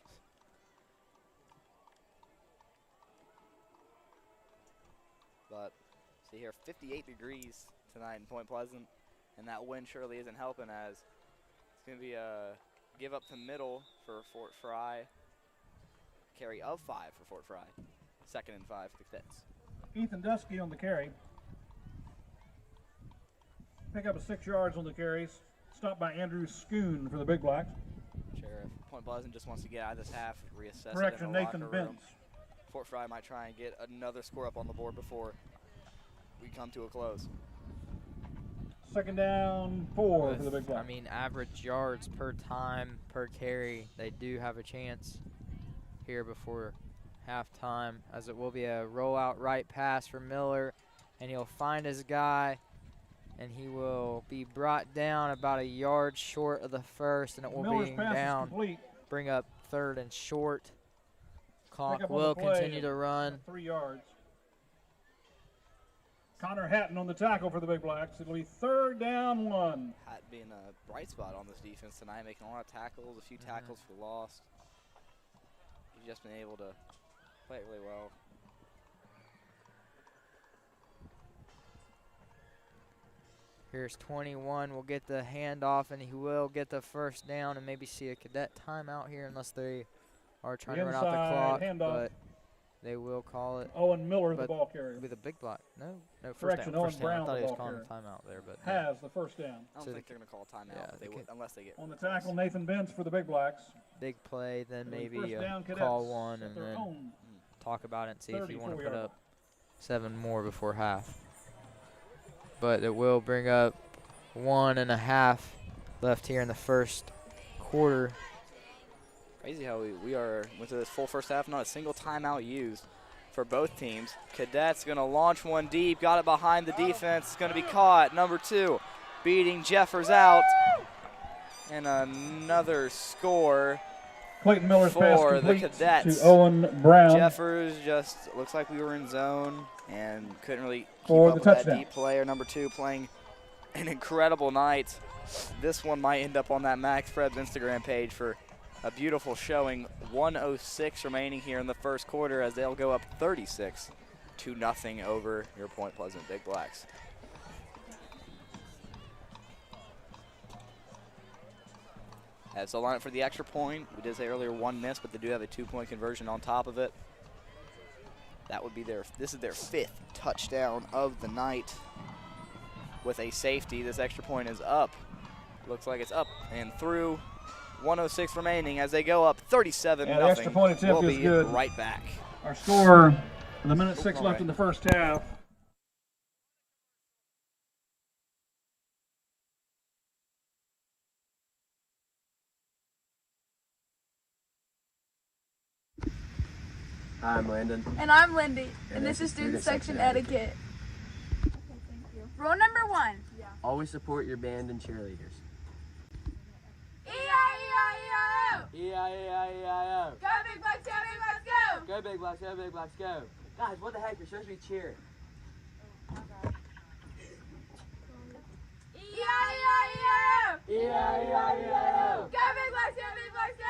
But see here, 58 degrees tonight in Point Pleasant, and that wind surely isn't helping, as it's going to be a give up to middle for Fort Frye. Carry of 5 for Fort Frye. 2nd and 5 for the Cadets. Ethan Dusky on the carry. Pick up a 6 yards on the carries. Stopped by Andrew Schoon for the Big Blacks. Sheriff Point Pleasant just wants to get out of this half, reassess Correction, it in the Nathan locker room. Bentz. Fort Frye might try and get another score up on the board before we come to a close. 2nd down, 4 for the Big Blacks. I mean, average yards per time, per carry, they do have a chance here before halftime, as it will be a rollout right pass for Miller, and he'll find his guy, and he will be brought down about a yard short of the first, and it will Miller's be pass down, is complete. bring up 3rd and short. Clock Pick up on will the play continue to run. 3 yards. Connor Hatton on the tackle for the Big Blacks. It'll be 3rd down 1. Hat being a bright spot on this defense tonight, making a lot of tackles, a few tackles for loss. He's just been able to play it really well. Here's 21. We'll get the handoff, and he will get the first down and maybe see a cadet timeout here, unless they are trying to run out the clock. Handoff. But they will call it. Owen Miller, the But ball carrier. With a big block. No, first Correction, down. Owen First down. Brown, I thought the he was ball calling a carrier. timeout there, but Has the first down. I don't So think they're going to call a timeout yeah, if they unless they get On the close. tackle, Nathan Bentz for the Big Blacks. big play, then It'll be maybe first down, Cadets call one, at and their then own talk about it and see if you want to 34 put yard up 7 more before half. But it will bring up 1.5 left here in the first quarter. Crazy how we are went to this full first half, not a single timeout used for both teams. Cadets going to launch one deep, got it behind the defense. It's going to be caught. Number 2 beating Jeffers out. And another score Clayton Miller's pass for the complete Cadets. to Owen Brown. Jeffers just looks like we were in zone and couldn't really keep For up the with that touchdown. deep player. Number 2 playing an incredible night. This one might end up on that Max Frebs Instagram page for a beautiful showing. 1:06 remaining here in the first quarter as they'll go up 36-0 over your Point Pleasant Big Blacks. That's the line for the extra point. We did say earlier 1 miss, but they do have a 2-point conversion on top of it. That would be this is their 5th touchdown of the night with a safety. This extra point is up. Looks like it's up and through. 1:06 remaining as they go up 37-0. Yeah, the extra point attempt we'll is be good. right back. Our score, the minute 6 left in the first half. Hi, I'm Landon. And I'm Lindy, and this is Student Section Etiquette. Rule number 1. Always support your band and cheerleaders. E-I-E-I-E-I-O! E-I-E-I-E-I-O. Go Big Blacks, go Big Blacks, go! Go Big Blacks, go Big Blacks, go. Guys, what the heck? You're supposed to be cheering. E-I-E-I-E-I-O! E-I-E-I-E-I-O. Go Big Blacks, go Big Blacks, go!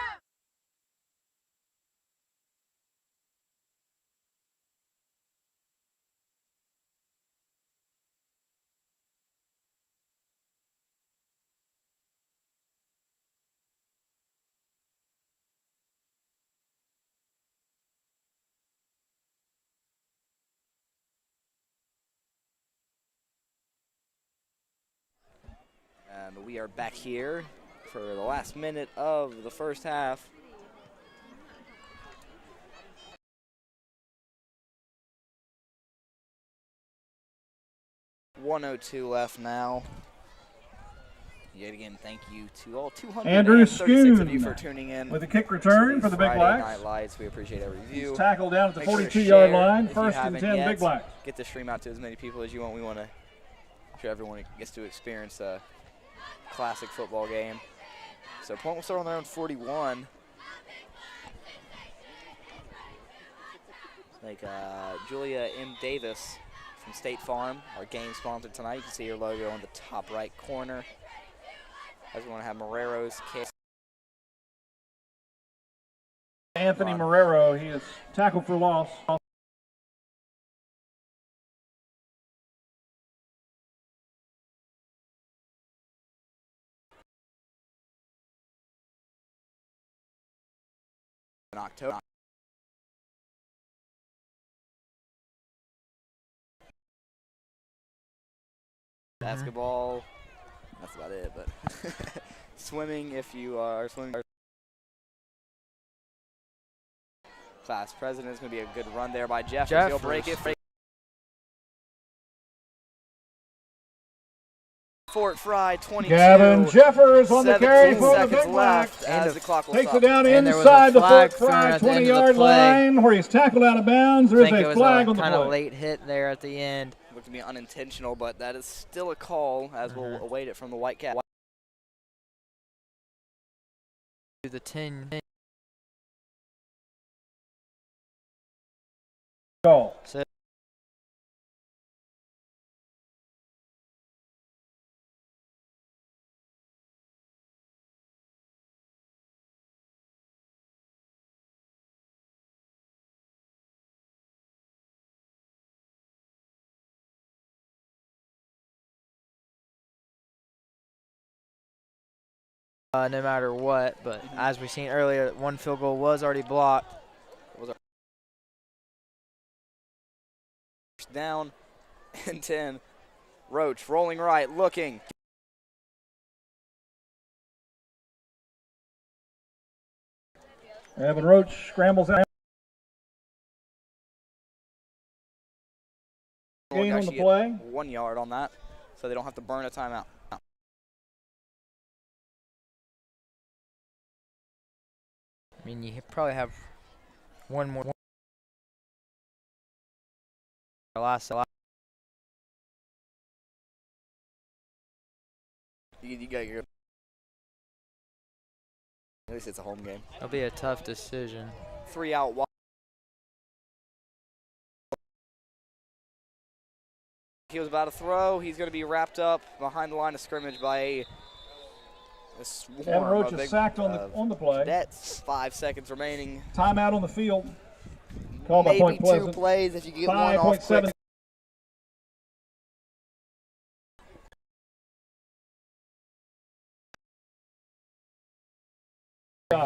And we are back here for the last minute of the first half. .102 left now. Yet again, thank you to all 236 of you for tuning in. With a kick return for the Big Friday Blacks. Night Lights. We appreciate every view. He's tackled down at the Make sure to 42-yard share line. if you First and haven't 10, yet. Big Blacks. Get the stream out to as many people as you want. We want to make sure everyone gets to experience a classic football game. So point will start on their own 41. Like Julia M. Davis from State Farm, our game sponsor tonight. You can see her logo on the top right corner. As we want to have Marrero's kick. Anthony Marrero, he is tackled for loss. In October. Basketball, that's about it, but swimming, if you are swimming. Class president is going to be a good run there by Jeffers. He'll break it. Fort Frye 22. Gavin Jeffers on the carry for the Big left Black. as the clock will Takes stop. it down inside the Fort Frye 20-yard line where he's tackled out of bounds. There is a flag on the play. Kind of late hit there at the end. Looked to be unintentional, but that is still a call as we'll await it from the White Cat. The 10. Call. So no matter what, but as we've seen earlier, one field goal was already blocked. Down and 10. Roach rolling right, looking. Evan Roach scrambles out. Gain on the play. 1 yard on that, so they don't have to burn a timeout. I mean, you probably have one more. Last. You got your. At least it's a home game. It'll be a tough decision. 3 out wide. He was about to throw. He's going to be wrapped up behind the line of scrimmage by a swarm. Evan Roach is sacked on the play. That's 5 seconds remaining. Timeout on the field. Call by Maybe Point Pleasant. 2 plays if you get one off quick.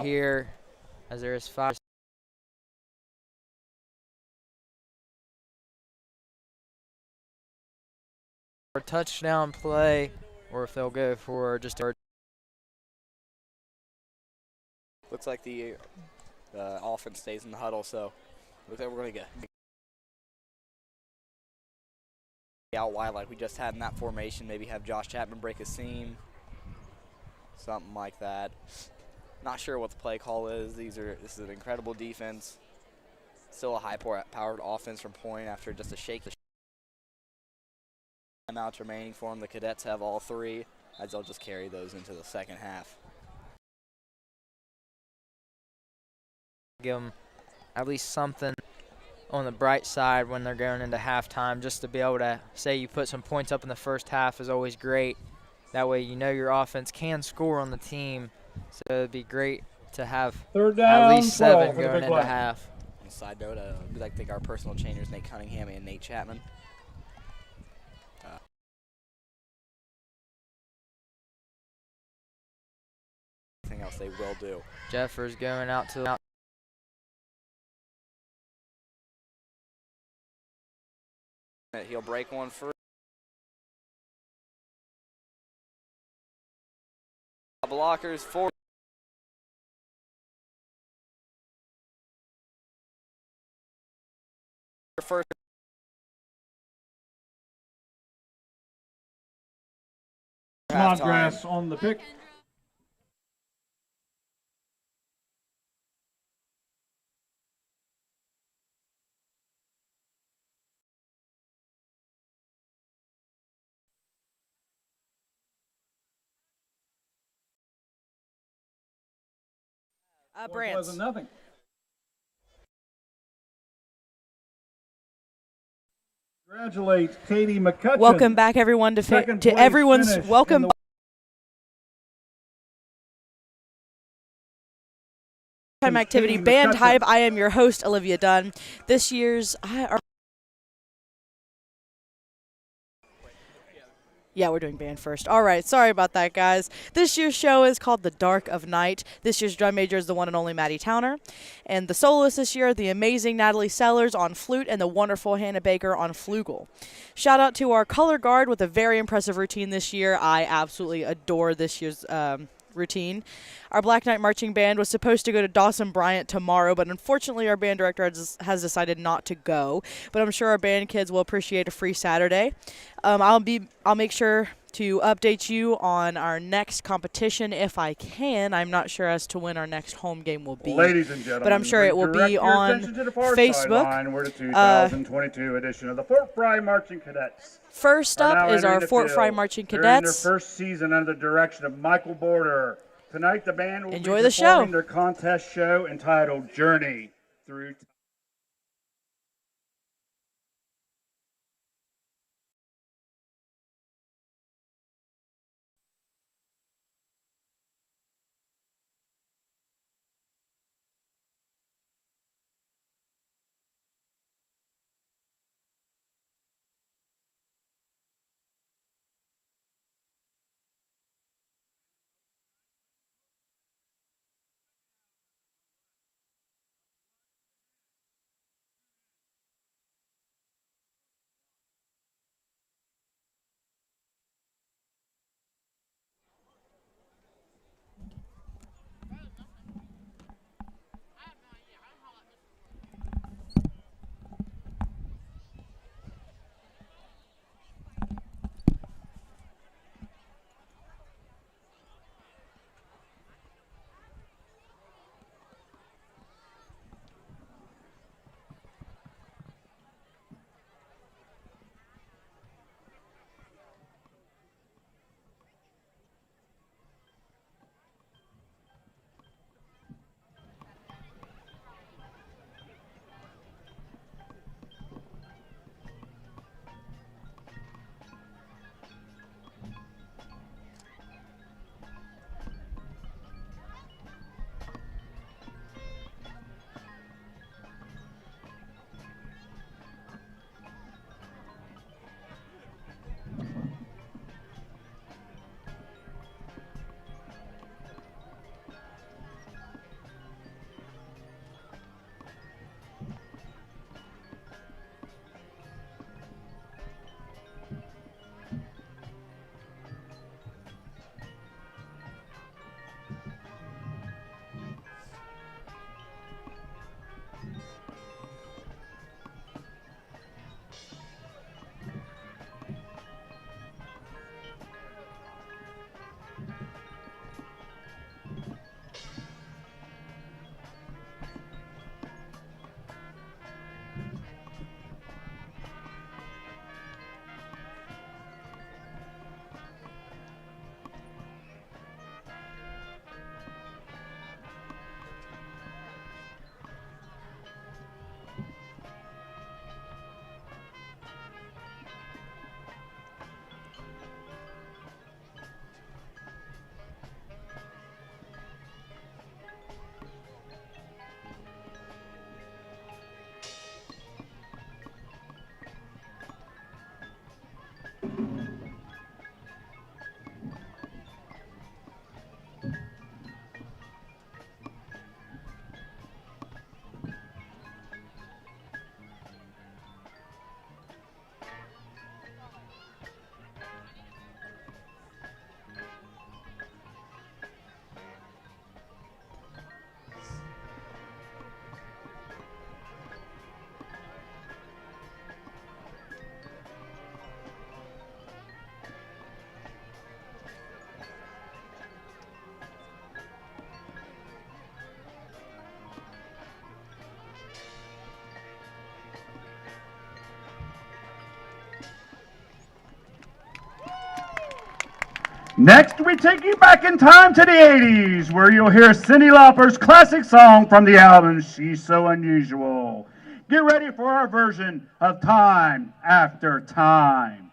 Here, as there is 5. For a touchdown play, or if they'll go for just a. Looks like the offense stays in the huddle, so looks like we're going to get out wide like we just had in that formation. Maybe have Josh Chapman break a seam, something like that. Not sure what the play call is. This is an incredible defense. Still a high-powered offense from Point after just a shake. Timeouts remaining for them. The Cadets have all 3, as they'll just carry those into the second half. Give them at least something on the bright side when they're going into halftime. Just to be able to say you put some points up in the first half is always great. That way you know your offense can score on the team. So it'd be great to have at least 7 going into half. On a side note, we'd like to thank our personal trainers, Nate Cunningham and Nate Chapman. Anything else they will do. Jeffers going out to He'll break one free. Blockers for first. Snodgrass on the pick. Brands. Nothing. Congratulate Katie McCutcheon. Welcome back, everyone, to everyone's welcome. Time activity, Band Hype. I am your host, Olivia Dunn. This year's Yeah, we're doing band first. All right, sorry about that, guys. This year's show is called The Dark of Night. This year's drum major is the one and only Maddie Towner. And the soloists this year are the amazing Natalie Sellers on flute and the wonderful Hannah Baker on flugel. Shout out to our color guard with a very impressive routine this year. I absolutely adore this year's routine. Our Black Knight Marching Band was supposed to go to Dawson Bryant tomorrow, but unfortunately our band director has decided not to go. But I'm sure our band kids will appreciate a free Saturday. I'll make sure to update you on our next competition if I can. I'm not sure as to when our next home game will be. Ladies and gentlemen, but I'm sure it will be on Facebook. We're the 2022 edition of the Fort Frye Marching Cadets. First up is our Fort Frye Marching Cadets. They're in their first season under the direction of Michael Border. Tonight the band will Enjoy be the performing show. their contest show entitled Journey Through Time. Next, we take you back in time to the 80s, where you'll hear Cyndi Lauper's classic song from the album, She's So Unusual. Get ready for our version of Time After Time.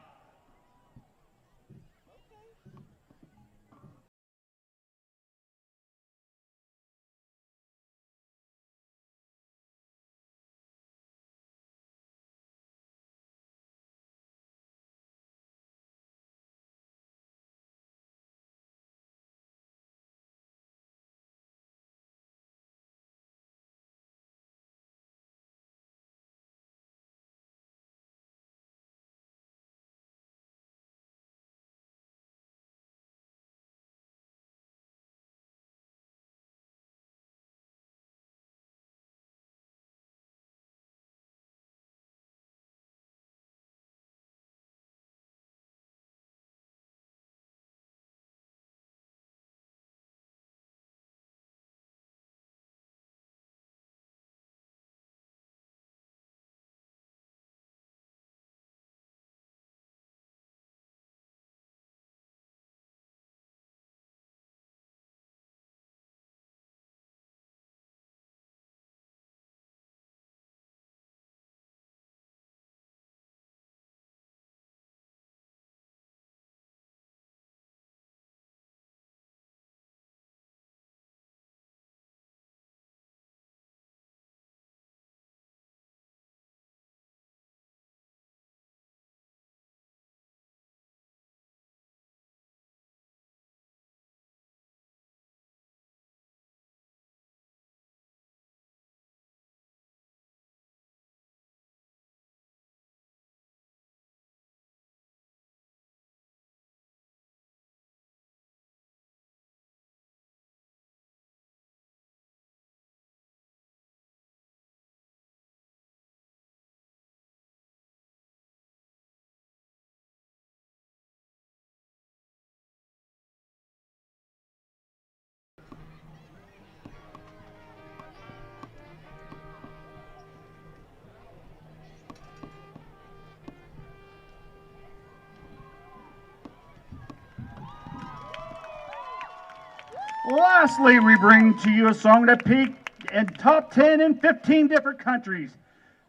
Lastly, we bring to you a song that peaked in top 10 in 15 different countries.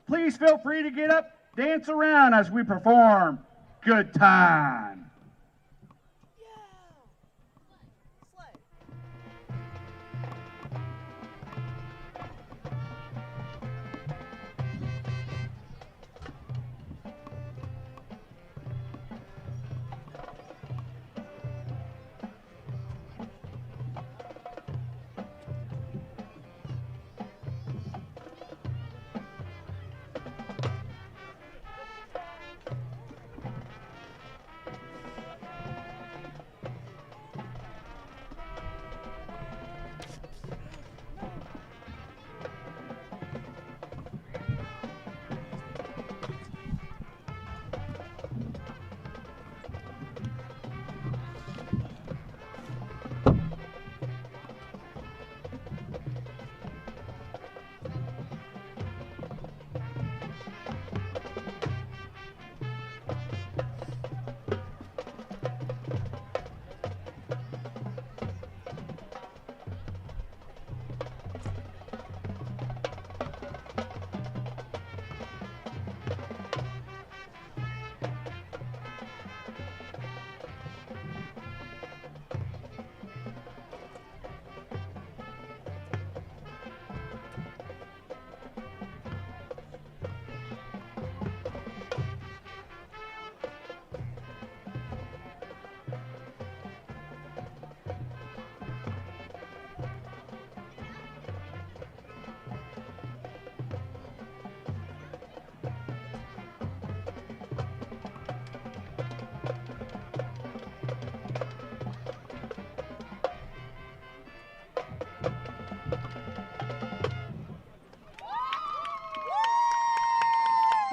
Please feel free to get up, dance around as we perform Good Time.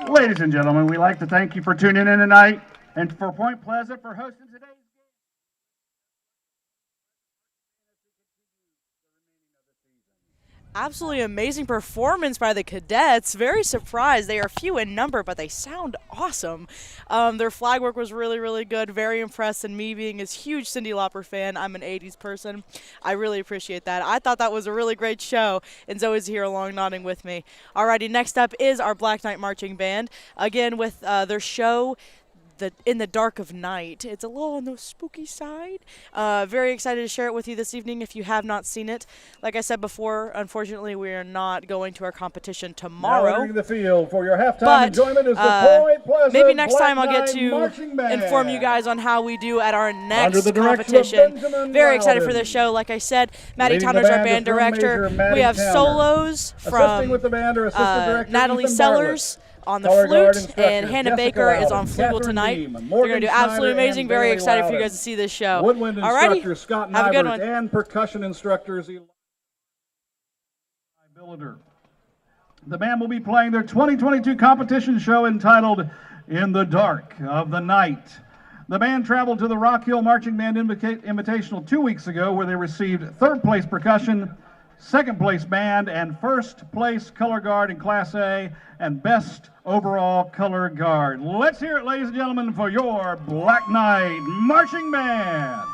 Ladies and gentlemen, we'd like to thank you for tuning in tonight and for Point Pleasant for hosting today's game. Absolutely amazing performance by the cadets. Very surprised. They are few in number, but they sound awesome. Their flag work was really, really good. Very impressed, and me being a huge Cyndi Lauper fan, I'm an 80s person. I really appreciate that. I thought that was a really great show, and Zoe's here along nodding with me. Alrighty, next up is our Black Knight Marching Band. Again, with their show, In the Dark of Night. It's a little on the spooky side. Very excited to share it with you this evening if you have not seen it. Like I said before, unfortunately, we are not going to our competition tomorrow. Now entering the field for your halftime enjoyment is the Point Pleasant maybe next Black time I'll get Knight to Marching Band. inform you guys on how we do at our next the direction of competition. Benjamin Very excited for Loudon. this show. Like I said, Maddie Leading the Towner's our band band is drum director. major Maddie We have Towner. solos Assisting from with the band are assistant director Natalie Ethan Sellers on the Color guard flute, instructor and Hannah Jessica Baker is Loudon, on flute Catherine tonight. Beam, They're Morgan going to do Schneider, absolutely amazing. and Very Bailey excited for you Loudon. guys to see this show. Woodwind Alrighty, instructor Scott have a good Nybert one. and percussion instructors Eli Billiter. The band will be playing their 2022 competition show entitled In the Dark of the Night. The band traveled to the Rock Hill Marching Band Invitational 2 weeks ago, where they received third place percussion, second place band, and first place color guard in Class A, and best overall color guard. Let's hear it, ladies and gentlemen, for your Black Knight Marching Band.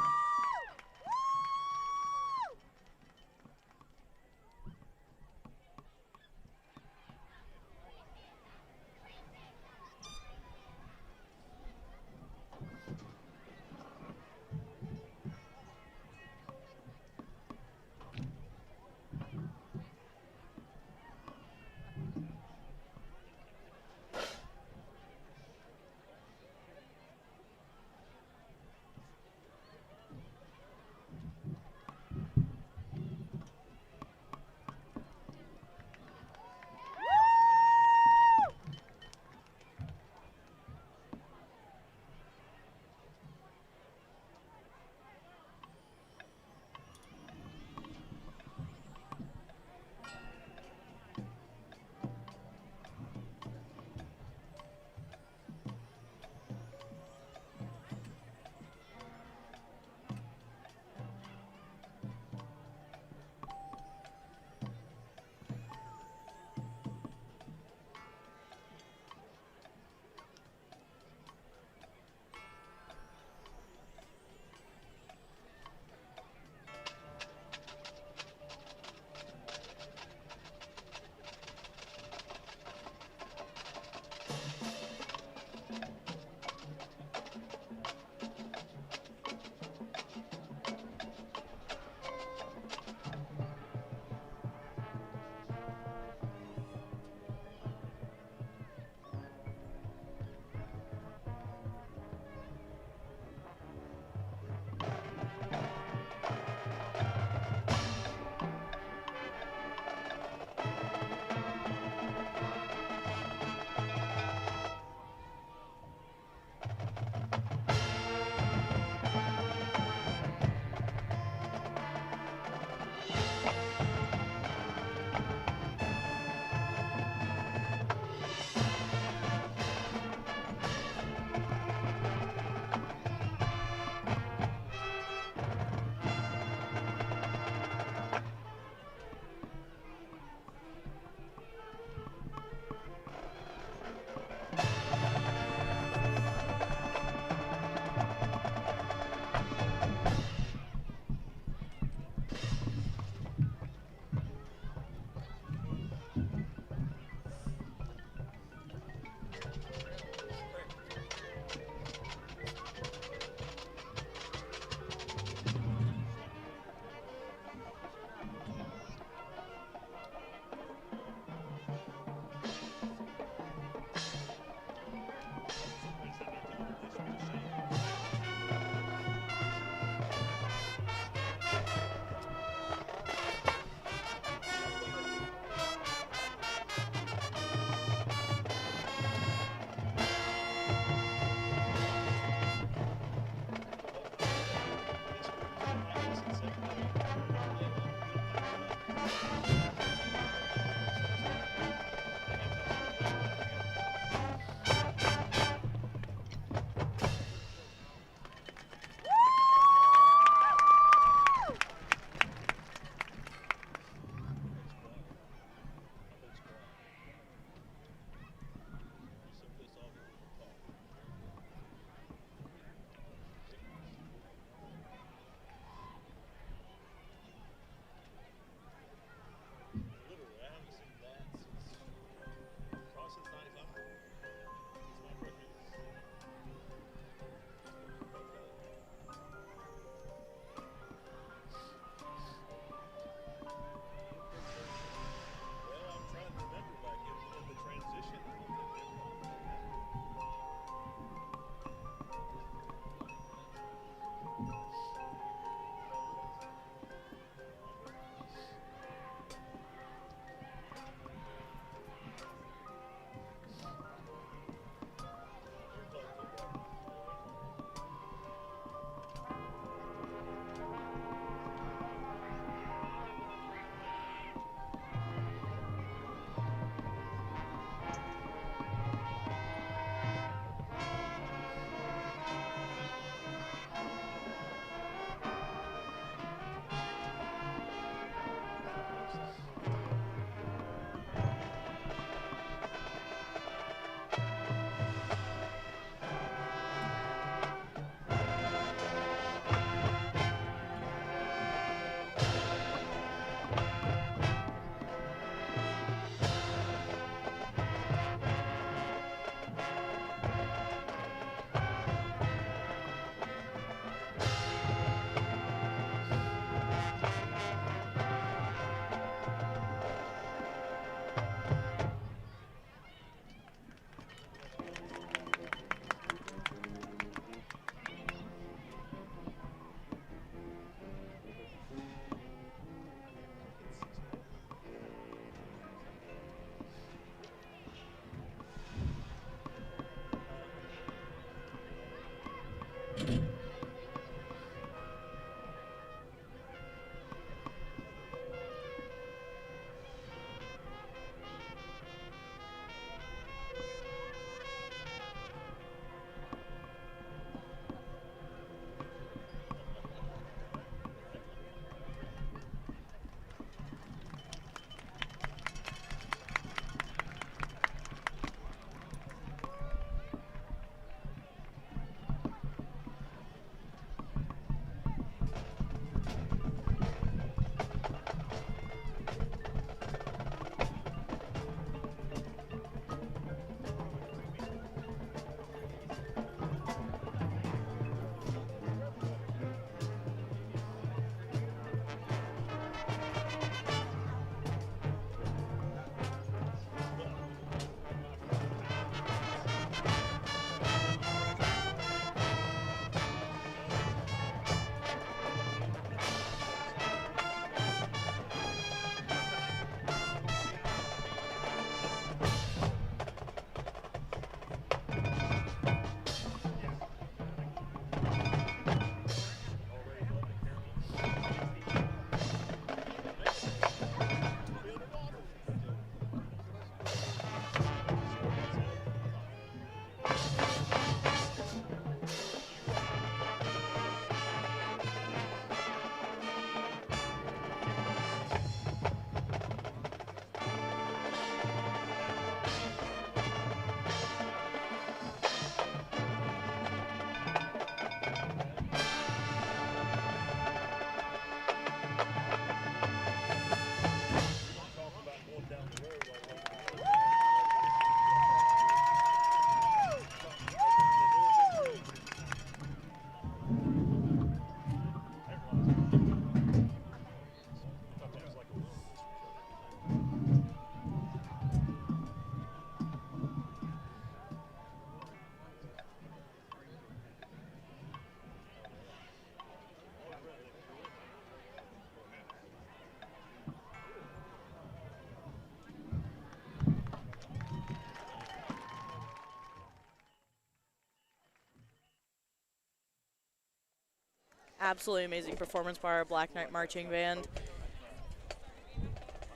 Absolutely amazing performance by our Black Knight Marching Band.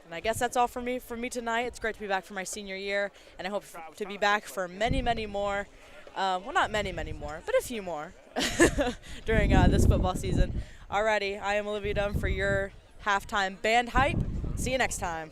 And I guess that's all for me tonight. It's great to be back for my senior year, and I hope to be back for many, many more. Well, not many, many more, but a few more during this football season. Alrighty, I am Olivia Dunn for your halftime band hype. See you next time.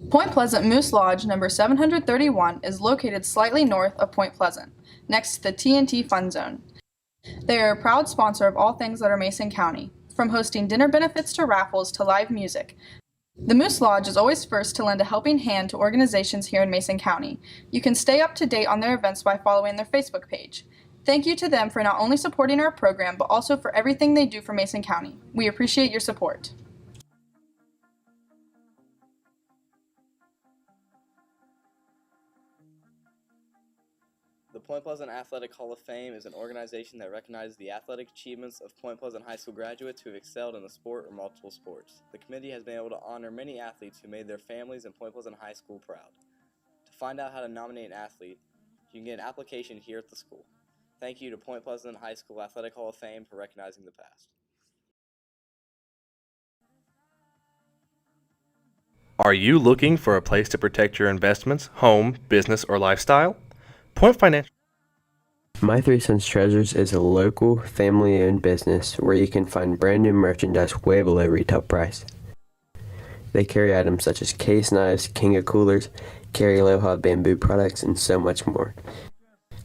Point Pleasant Moose Lodge number 731 is located slightly north of Point Pleasant, next to the T&T Fun Zone. They are a proud sponsor of all things that are Mason County, from hosting dinner benefits to raffles to live music. The Moose Lodge is always first to lend a helping hand to organizations here in Mason County. You can stay up to date on their events by following their Facebook page. Thank you to them for not only supporting our program, but also for everything they do for Mason County. We appreciate your support. The Point Pleasant Athletic Hall of Fame is an organization that recognizes the athletic achievements of Point Pleasant High School graduates who have excelled in the sport or multiple sports. The committee has been able to honor many athletes who made their families and Point Pleasant High School proud. To find out how to nominate an athlete, you can get an application here at the school. Thank you to Point Pleasant High School Athletic Hall of Fame for recognizing the past. Are you looking for a place to protect your investments, home, business, or lifestyle? Point Financial. My Three Sons Treasures is a local, family-owned business where you can find brand new merchandise way below retail price. They carry items such as case knives, King of coolers, carry aloha bamboo products, and so much more.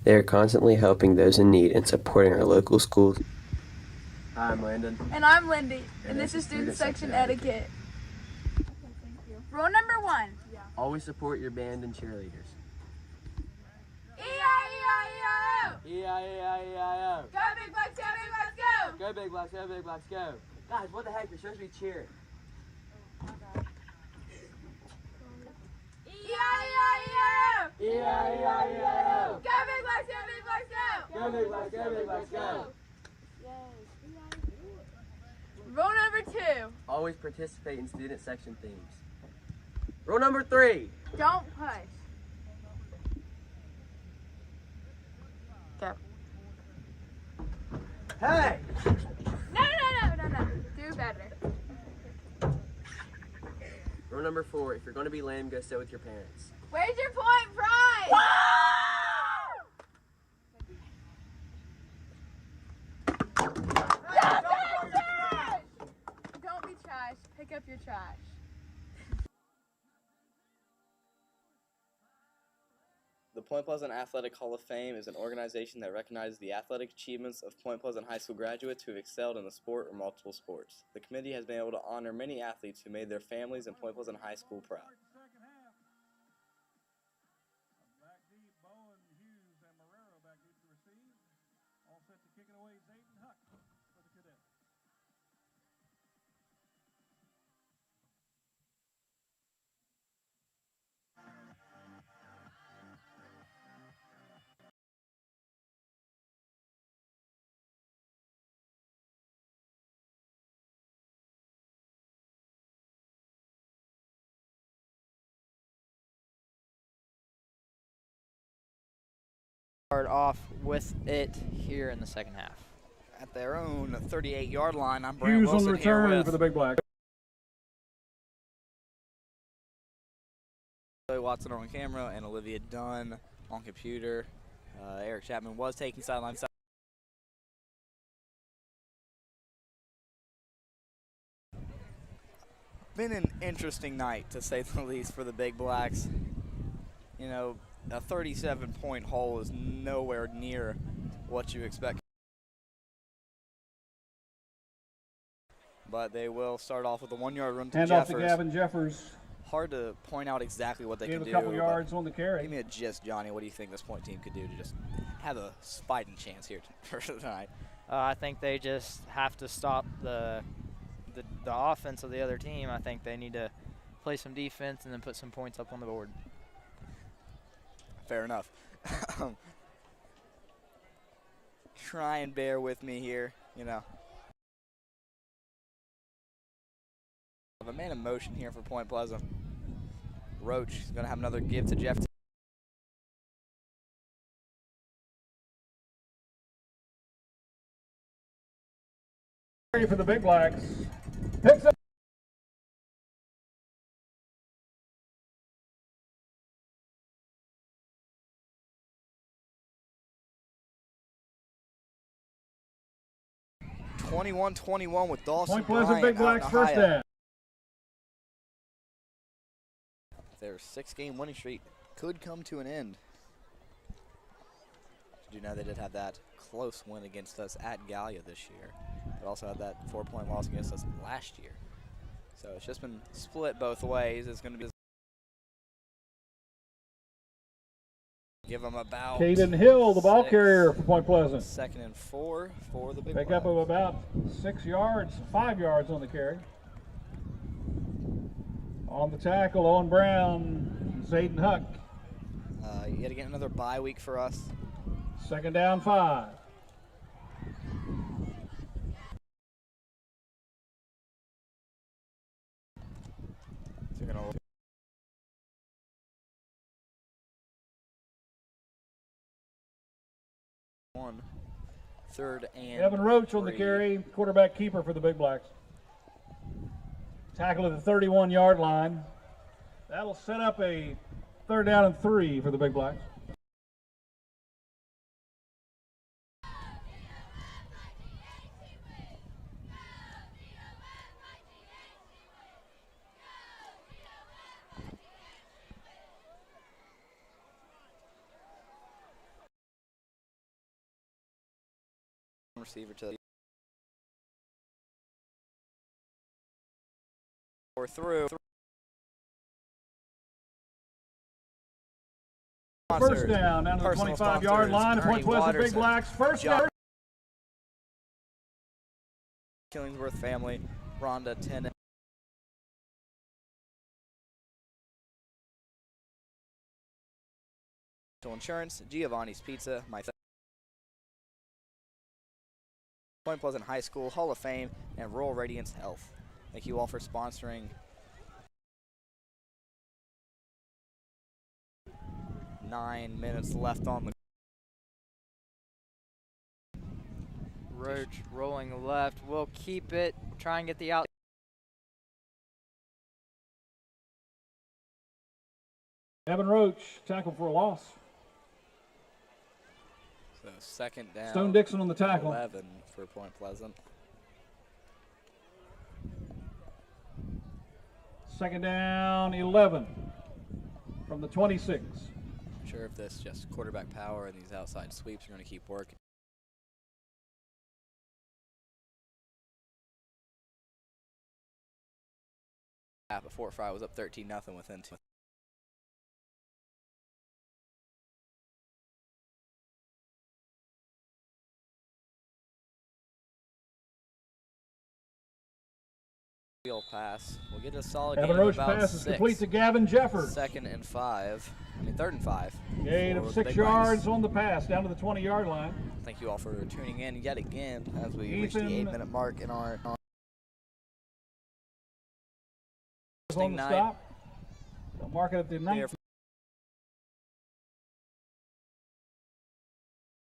They are constantly helping those in need and supporting our local schools. Hi, I'm Landon. And I'm Lindy. And this is Student Section Etiquette. Rule number 1. Always support your band and cheerleaders. E-I-E-I-E-I-O! E-I-E-I-E-I-O. Go Big Blacks, go Big Blacks, go! Go Big Blacks, go Big Blacks, go. Guys, what the heck? You're supposed to be cheering. E-I-E-I-E-I-O! E-I-E-I-E-I-O. Go Big Blacks, go Big Blacks, go! Go Big Blacks, go Big Blacks, go. Rule number 2. Always participate in student section themes. Rule number 3. Don't push. Go. Hey! No. Do better. Rule number 4. If you're going to be lame, go sit with your parents. Where's your point, Frye? Don't be trash. Pick up your trash. The Point Pleasant Athletic Hall of Fame is an organization that recognizes the athletic achievements of Point Pleasant High School graduates who have excelled in the sport or multiple sports. The committee has been able to honor many athletes who made their families and Point Pleasant High School proud. Start off with it here in the second half. At their own 38-yard line, I'm Hughes Brant on Wilson the here return with for the Big Black. Watson on camera and Olivia Dunn on computer. Eric Chapman was taking sideline. been an interesting night, to say the least, for the Big Blacks. You know, a 37-point haul is nowhere near what you expect. But they will start off with a 1-yard run to Hand Jeffers. off to Gavin Jeffers. Hard to point out exactly what they can do. Gave a couple yards on the carry. Give me a gist, Johnny. What do you think this point team could do to just have a fighting chance here for tonight? I think they just have to stop the offense of the other team. I think they need to play some defense and then put some points up on the board. Fair enough. Try and bear with me here, you know. A man in motion here for Point Pleasant. Roach is going to have another give to Jeff. For the Big Blacks. Picks up. (21-21) with Dawson Point Pleasant Bryant Big Blacks out in first Ohio. down. Their 6-game winning streak could come to an end. Did you know they did have that close win against us at Gallia this year, but also had that 4-point loss against us last year. So it's just been split both ways. It's going to be give them about Caden Hill, the ball carrier for Point Pleasant. 2nd and 4 for the Big Pick Blacks. up of about 6 yards, 5 yards on the carry. On the tackle, Owen Brown, Zayden Huck. Yet again, another bye week for us. 2nd down, 5. So you're gonna 3rd and Evan Roach on the 3. carry, quarterback keeper for the Big Blacks. Tackle at the 31-yard line. That'll set up a 3rd down and 3 for the Big Blacks. Receiver to or through. First down to the 25-yard line. A Point Pleasant Big Blacks. First down. Killingsworth family. Rhonda 10. Insurance. Giovanni's Pizza. Point Pleasant High School, Hall of Fame, and Rural Radiance Health. Thank you all for sponsoring. 9 minutes left on the Roach rolling left. We'll keep it. Try and get the out. Evan Roach, tackle for a loss. So 2nd down. Stone Dixon on the tackle. 11 for Point Pleasant. 2nd down, 11 from the 26. I'm sure if this just quarterback power and these outside sweeps are going to keep working. Before Frye was up 13-0 within 2. Wheel pass. We'll get a solid Evan gain of Roach about pass is 6. complete to Gavin Jeffers. 2nd and 5. I mean 3rd and 5. Gain of 6 yards on the pass down to the 20-yard line. Thank you all for tuning in yet again as we reach the 8-minute mark in our on the stop. They'll mark it at the 19.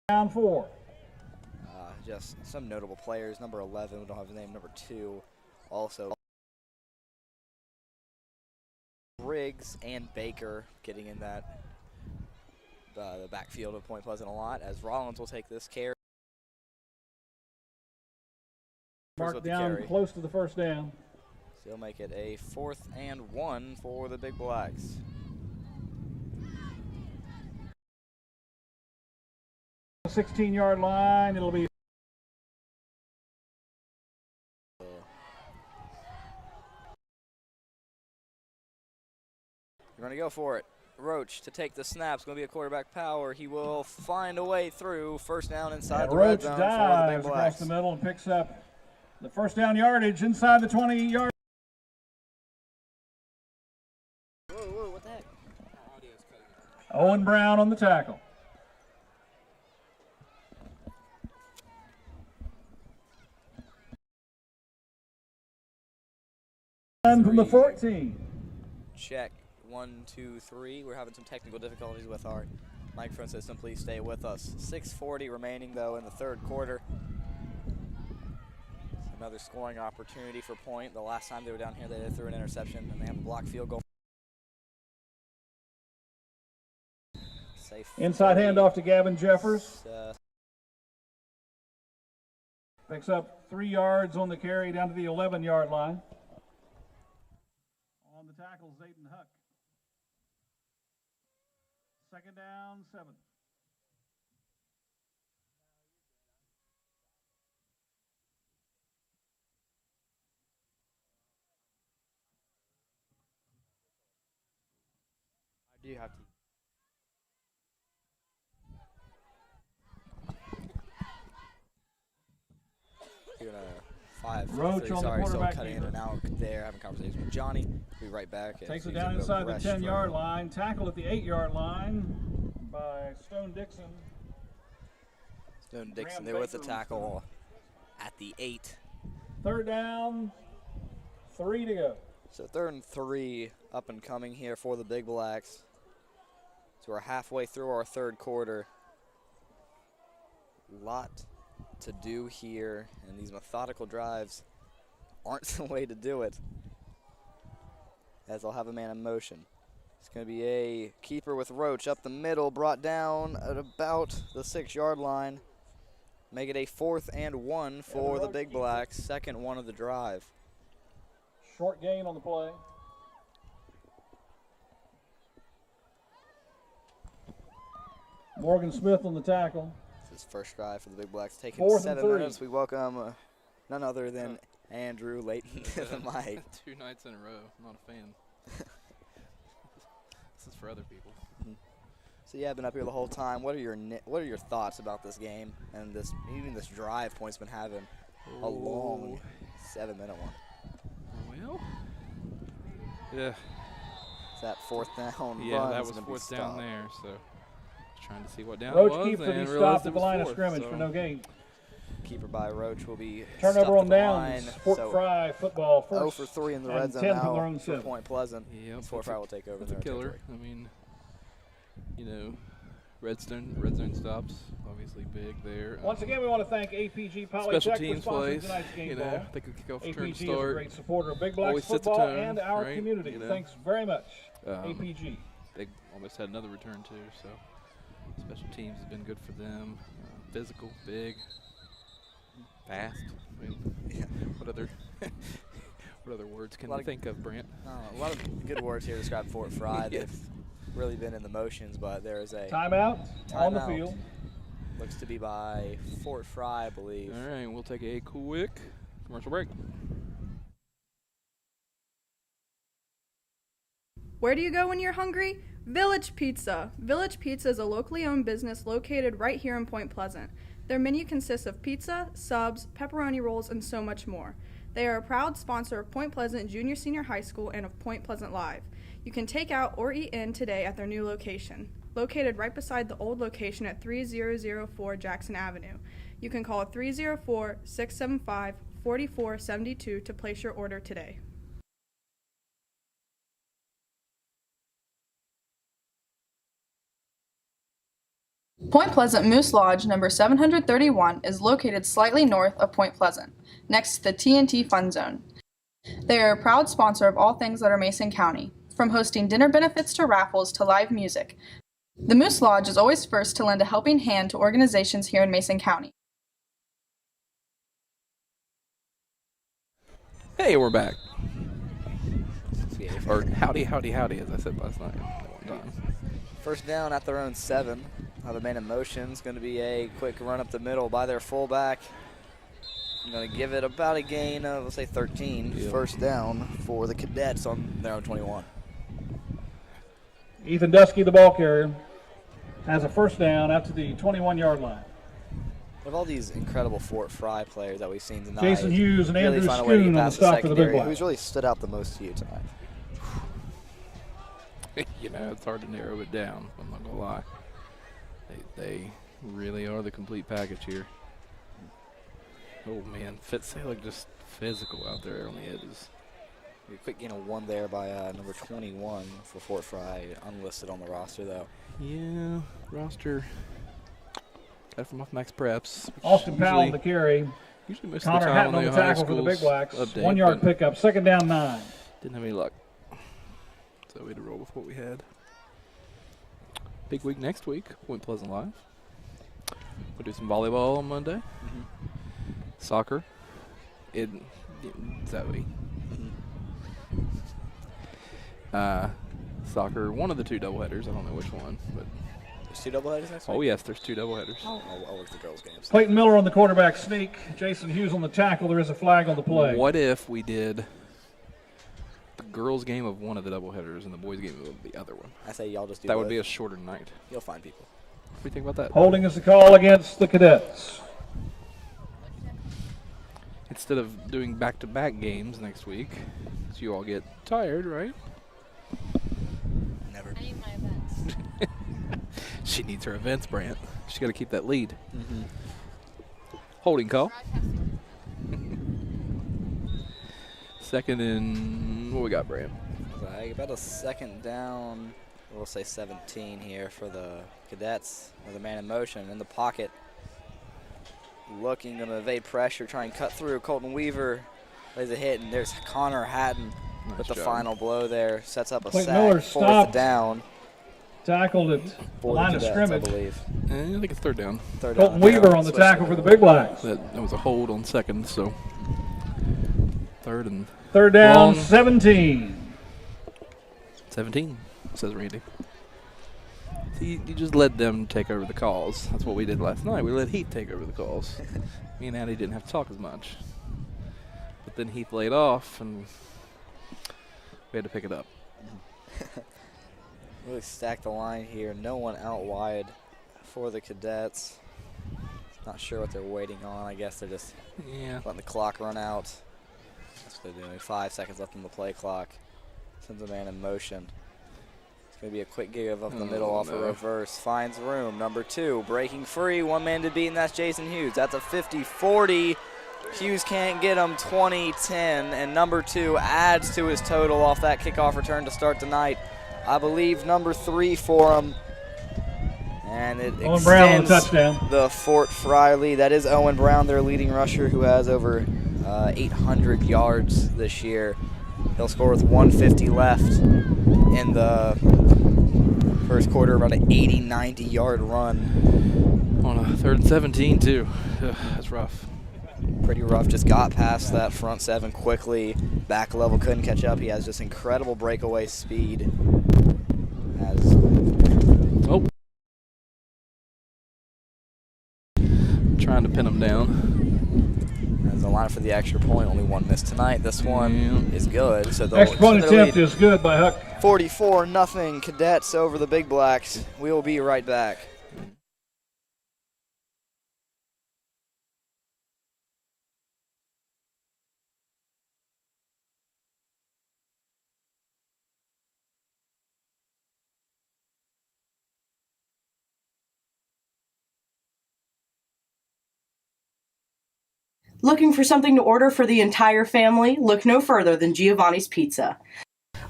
Down 4. Just some notable players. Number 11, we don't have his name. Number 2, also. Briggs and Baker getting in that the backfield of Point Pleasant a lot, as Rollins will take this carry. Marked down close to the first down. So he'll make it a 4th and 1 for the Big Blacks. The 16-yard line, it'll be. We're going to go for it. Roach to take the snaps. Going to be a quarterback power. He will find a way through. First down inside the red zone for the Big Blacks. Blacks. Across the middle and picks up the first down yardage inside the 20-yard. Whoa, what the heck? Owen Brown on the tackle. From the 14. Check. 1, 2, 3. We're having some technical difficulties with our microphone system. Please stay with us. 6:40 remaining, though, in the third quarter. Another scoring opportunity for Point. The last time they were down here, they threw an interception, and they have a blocked field goal. Safe. Inside handoff to Gavin Jeffers. Picks up 3 yards on the carry down to the 11-yard line. On the tackle, Zayden Huck. Second down, 7. I do have to. Doing a 5. Roach on the sorry, so quarterback cutting in keeper. and out there, having conversations with Johnny. Be right back. Takes it down inside the 10-yard line. Tackle at the 8-yard line by Stone Dixon. Stone Dixon there with the tackle at the 8. Third down, 3 to go. So 3rd and 3 up and coming here for the Big Blacks. So we're halfway through our third quarter. Lot to do here, and these methodical drives aren't the way to do it, as they'll have a man in motion. It's going to be a keeper with Roach up the middle, brought down at about the 6-yard line. Make it a 4th and 1 for the Big Blacks, second one of the drive. Short gain on the play. Morgan Smith on the tackle. This is first drive for the Big Blacks, taking 4th and 7 3. minutes. We welcome none other than Andrew Layton to the mic. 2 nights in a row. I'm not a fan. This is for other people. So yeah, I've been up here the whole time. What are your thoughts about this game and this drive Point's been having? A long 7-minute one. Well, yeah. It's that 4th down. Yeah, run that is was gonna be 4th down stopped. there. So trying to see what down Roach it was keeps it. He and stopped realized at it the line was of 4th, scrimmage so. for no gain. Keeper by Roach will be Turnover stuffed on at the downs. line. Fort So Frye football first. 0 for 3 in the red and zone 10 from their now own for 7. Point Pleasant. Yep, Fort Frye will take over that's a their killer. territory. I mean, you know, red zone stops, obviously big there. Once again, we want to thank APG Special Polytech for teams sponsoring plays, tonight's game you know, ball. they could kick off APG turn is a start. great supporter of Big Blacks Always set the football tone, and our right? community. You know. Thanks very much, Um, APG. They almost had another return too, so special teams has been good for them. Physical, big, fast. I mean, Yeah. what other what other words can A lot you of- think of, Brant? A lot of good words here to describe Fort Frye. Yes. They've really been in the motions, but there is a Timeout on the timeout. field. Looks to be by Fort Frye, I believe. All right, we'll take a quick commercial break. Where do you go when you're hungry? Village Pizza. Village Pizza is a locally owned business located right here in Point Pleasant. Their menu consists of pizza, subs, pepperoni rolls, and so much more. They are a proud sponsor of Point Pleasant Junior Senior High School and of Point Pleasant Live. You can take out or eat in today at their new location, located right beside the old location at 3004 Jackson Avenue. You can call 304-675-4472 to place your order today. Point Pleasant Moose Lodge number 731 is located slightly north of Point Pleasant, next to the T&T Fun Zone. They are a proud sponsor of all things that are Mason County, from hosting dinner benefits to raffles to live music. The Moose Lodge is always first to lend a helping hand to organizations here in Mason County. Hey, we're back. gave. Or howdy, howdy, howdy, as I said last night. One time. First down at their own 7. The man in motion is going to be a quick run up the middle by their fullback. I'm going to give it about a gain of, let's say, 13. Yeah. First down for the Cadets on their own 21. Ethan Dusky, the ball carrier, has a first down out to the 21-yard line. Of all these incredible Fort Frye players that we've seen tonight, Jason Hughes and really Andrew find a way to get Schoon on the past stop for the Big secondary. Black. Who's really stood out the most to you tonight? You know, it's hard to narrow it down. I'm not gonna lie. They really are the complete package here. Oh man, Fitzsailor just physical out there on the edges. A quick gain of 1 there by number 21 for Fort Frye, unlisted on the roster though. Yeah, roster. Got from off Max Preps. Austin Powell on the carry. Usually most Connor of the time Hatton on the Ohio tackle for the Big Schools Blacks. update, 1 yard but pickup, second down 9. didn't have any luck. So we had to roll with what we had. Big week next week, Point Pleasant Live. We'll do some volleyball on Monday. Soccer. Zoe. Soccer, one of the 2 doubleheaders. I don't know which one, but There's 2 doubleheaders next week? oh yes, there's 2 doubleheaders. I'll work the girls' games. Clayton Miller on the quarterback sneak. Jason Hughes on the tackle. There is a flag on the play. What if we did the girls' game of one of the doubleheaders and the boys' game of the other one? I say y'all just do That both. would be a shorter night. You'll find people. What do you think about that? Holding is the call against the Cadets. Instead of doing back-to-back games next week, so you all get tired, right? Never. I need my events. She needs her events, Brant. She's got to keep that lead. Holding call. Second and what we got, Brant? About a second down, we'll say 17 here for the Cadets. With a man in motion in the pocket. Looking, going to evade pressure, try and cut through. Colton Weaver lays a hit, and there's Connor Hatton with the final blow there. Sets up a Clayton sack, Miller fourth stopped. down. Tackled at the For line the of Cadets, scrimmage. I believe. I think it's third down. Third Colton down. Weaver on the tackle for the Big Blacks. That was a hold on second, so third and Third down, long. 17. 17, says Randy. See, you just let them take over the calls. That's what we did last night. We let Heath take over the calls. Me and Addie didn't have to talk as much. But then Heath laid off, and we had to pick it up. Really stacked the line here. No one out wide for the Cadets. Not sure what they're waiting on. I guess they're just letting the clock run out. That's what they're doing. 5 seconds left on the play clock. Sends a man in motion. It's going to be a quick give up the middle off a reverse. Finds room. Number 2 breaking free. 1 man to beat, and that's Jason Hughes. That's a 50-40. Hughes can't get him. 20-10. And number 2 adds to his total off that kickoff return to start the night. I believe number 3 for him. And it Owen Brown on the extends touchdown. the Fort Frye lead. That is Owen Brown, their leading rusher, who has over 800 yards this year. He'll score with 150 left in the first quarter, about an 80, 90-yard run. On a 3rd and 17, too. That's rough. Pretty rough. Just got past that front 7 quickly. Back level couldn't catch up. He has just incredible breakaway speed. Trying to pin him down. As a line for the extra point, only 1 miss tonight. This one is good. So the Extra point attempt is good by Huck. 44-0 Cadets over the Big Blacks. We will be right back. Looking for something to order for the entire family? Look no further than Giovanni's Pizza.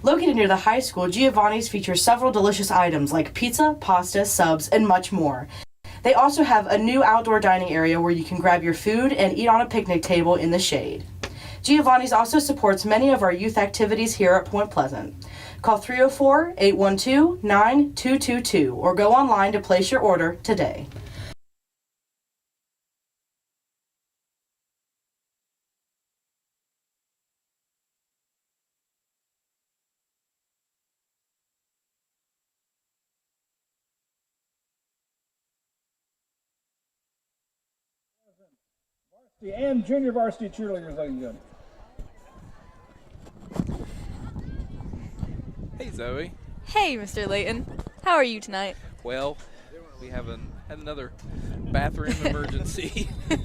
Located near the high school, Giovanni's features several delicious items like pizza, pasta, subs, and much more. They also have a new outdoor dining area where you can grab your food and eat on a picnic table in the shade. Giovanni's also supports many of our youth activities here at Point Pleasant. Call 304-812-9222 or go online to place your order today. And junior varsity cheerleaders, ladies and gentlemen. Hey, Zoe. Hey, Mr. Layton. How are you tonight? Well, we have had another bathroom emergency. I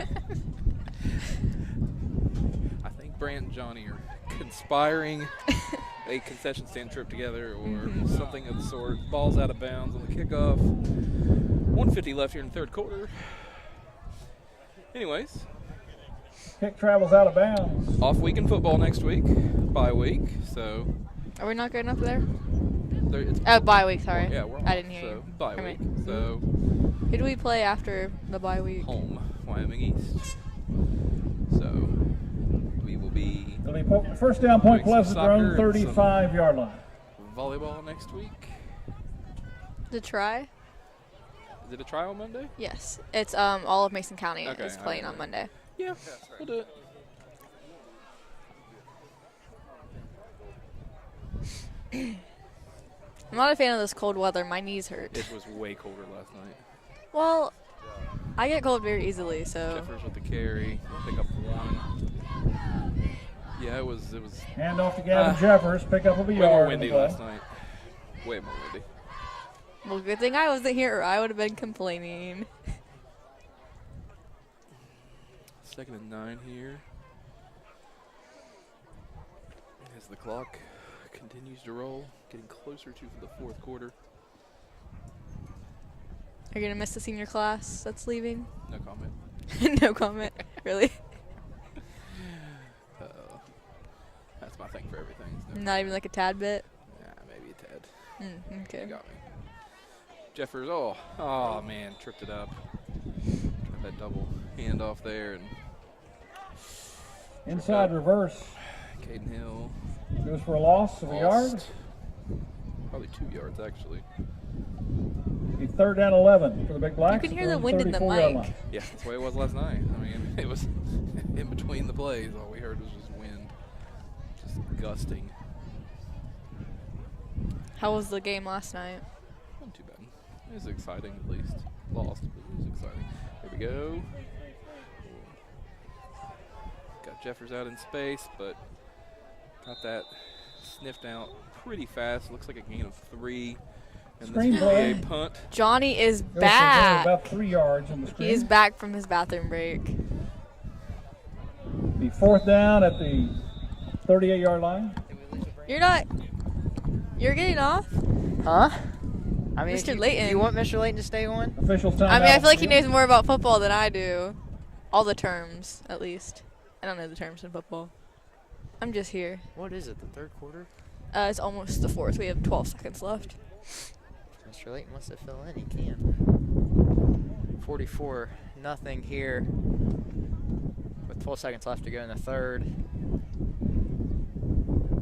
think Brant and Johnny are conspiring a concession stand trip together or something of the sort. Ball's out of bounds on the kickoff. 1:50 left here in the third quarter. Anyways. Kick travels out of bounds. Off week in football next week. Bye week. So. Are we not good enough there? It's bye week, sorry. Yeah, we're I didn't hear you. Bye week. So. Who do we play after the bye week? Home, Wyoming East. So we will be. It'll be first down, Point Pleasant, their own 35-yard line. Volleyball next week. The try? Is it a try on Monday? Yes, it's all of Mason County Okay, is playing on Monday. Yeah, we'll do it. I'm not a fan of this cold weather. My knees hurt. It was way colder last night. Well, I get cold very easily, so. Jeffers with the carry, pick up one. Yeah, it was. Hand off to Gavin Jeffers, pick up a way yard. More windy last night. Way more windy. Well, good thing I wasn't here, or I would have been complaining. 2nd and 9 here. As the clock continues to roll, getting closer to the fourth quarter. Are you going to miss the senior class that's leaving? No comment. No comment. Really? That's my thing for everything. Not even like a tad bit? Yeah, maybe a tad. Okay. You got me. Jeffers, oh man, tripped it up. Tried that double handoff there. And inside reverse. Caden Hill. Goes for a loss of a yard. Probably 2 yards, actually. Be 3rd down 11 for the Big Blacks. You can hear the wind in the mic. Yeah, that's the way it was last night. I mean, it was in between the plays. All we heard was just wind. Just gusting. How was the game last night? Not too bad. It was exciting, at least. Lost, but it was exciting. Here we go. Got Jeffers out in space, but got that sniffed out pretty fast. Looks like a gain of 3. And this will be a punt. Johnny is back. About 3 yards on the screen. He is back from his bathroom break. Be 4th down at the 38-yard line. You're getting off? Huh? I mean, Mr. Layton. Do you want Mr. Layton to stay on? Officials time I mean, I feel like he field. knows more about football than I do. All the terms, at least. I don't know the terms in football. I'm just here. What is it, the third quarter? It's almost the fourth. We have 12 seconds left. Mr. Layton wants to fill in. He can. 44-0 here with 12 seconds left to go in the third.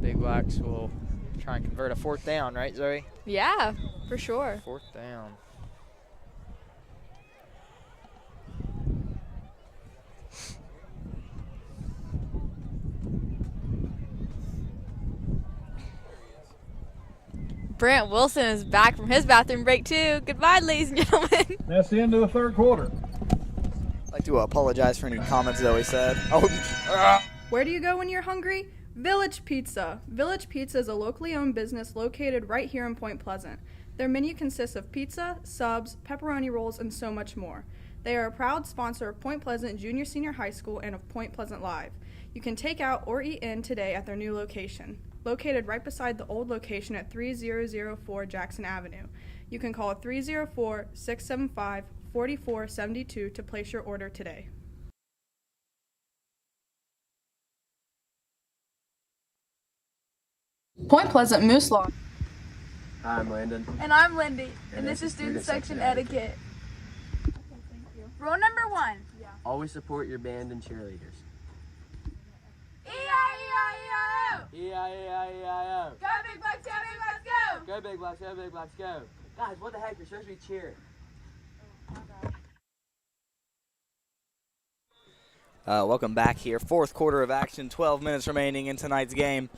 Big Blacks will try and convert a 4th down, right, Zoe? Yeah, for sure. 4th down. Brant Wilson is back from his bathroom break, too. Goodbye, ladies and gentlemen. That's the end of the third quarter. I'd like to apologize for any comments Zoe said. Where do you go when you're hungry? Village Pizza. Village Pizza is a locally owned business located right here in Point Pleasant. Their menu consists of pizza, subs, pepperoni rolls, and so much more. They are a proud sponsor of Point Pleasant Junior Senior High School and of Point Pleasant Live. You can take out or eat in today at their new location, located right beside the old location at 3004 Jackson Avenue. You can call 304-675-4472 to place your order today. Point Pleasant Moose Lawn. I'm Landon. And I'm Lindy, and this is Student Section Etiquette. Rule number 1. Always support your band and cheerleaders. E-I-E-I-E-I-O! E-I-E-I-E-I-O. Go Big Blacks, go Big Blacks, go! Go Big Blacks, go Big Blacks, go. Guys, what the heck? You're supposed to be cheering. Welcome back here. Fourth quarter of action, 12 minutes remaining in tonight's game.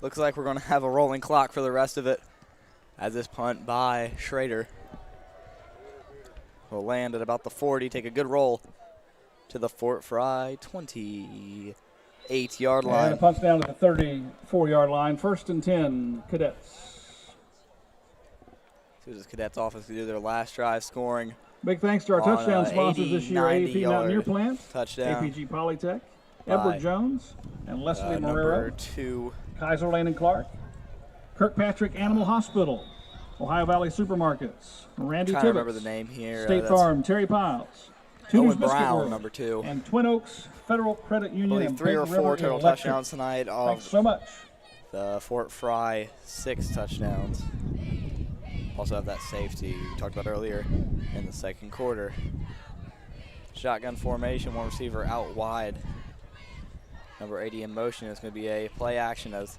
Looks like we're going to have a rolling clock for the rest of it as this punt by Schrader will land at about the 40, take a good roll. to the Fort Frye 28-yard line. And a punch down to the 34-yard line. 1st and 10, Cadets. Susan's Cadets offense to do their last drive scoring. Big thanks to our on, touchdown sponsors 80, this year, AP Mountaineer Plant, touchdown APG Polytech, by, Edward Jones, and Leslie Morero, number 2, Kaiser Lane and Clark, Kirkpatrick Animal Hospital, Ohio Valley Supermarkets, Randy trying to remember Tibbetts, the name here. State Farm, Terry Piles, Owen Tudor's Biscuit Brown, World, number 2. and Twin Oaks Federal Credit I Union believe and 3 or Peg 4 River total Electric. touchdowns tonight. Thanks so much. The Fort Frye 6 touchdowns. Also have that safety we talked about earlier in the second quarter. Shotgun formation, one receiver out wide. Number 80 in motion. It's going to be a play action as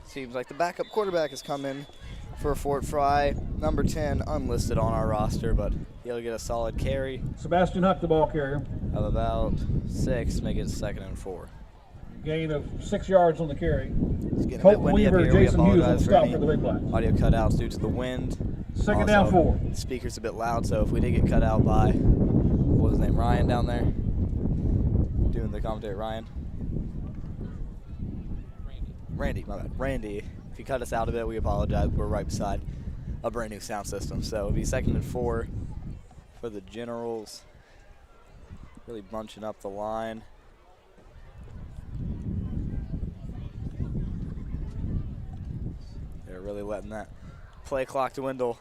seems like the backup quarterback has come in for Fort Frye. Number 10 unlisted on our roster, but he'll get a solid carry. Sebastian Huck, the ball carrier. Of about 6, make it 2nd and 4. Gain of 6 yards on the carry. It's getting a bit Colton windy up Weaver, here. Jason We Hughes on the apologize for stop any for the Big Blacks. audio cutouts due to the wind. 2nd down, 4. The speaker's a bit loud, so if we did get cut out by, what was his name, Ryan down there? Doing the commentary, Ryan? Randy, my bad. Randy, if you cut us out a bit, we apologize. We're right beside a brand new sound system. So it'll be 2nd and 4 for the Generals. Really bunching up the line. They're really letting that play clock dwindle.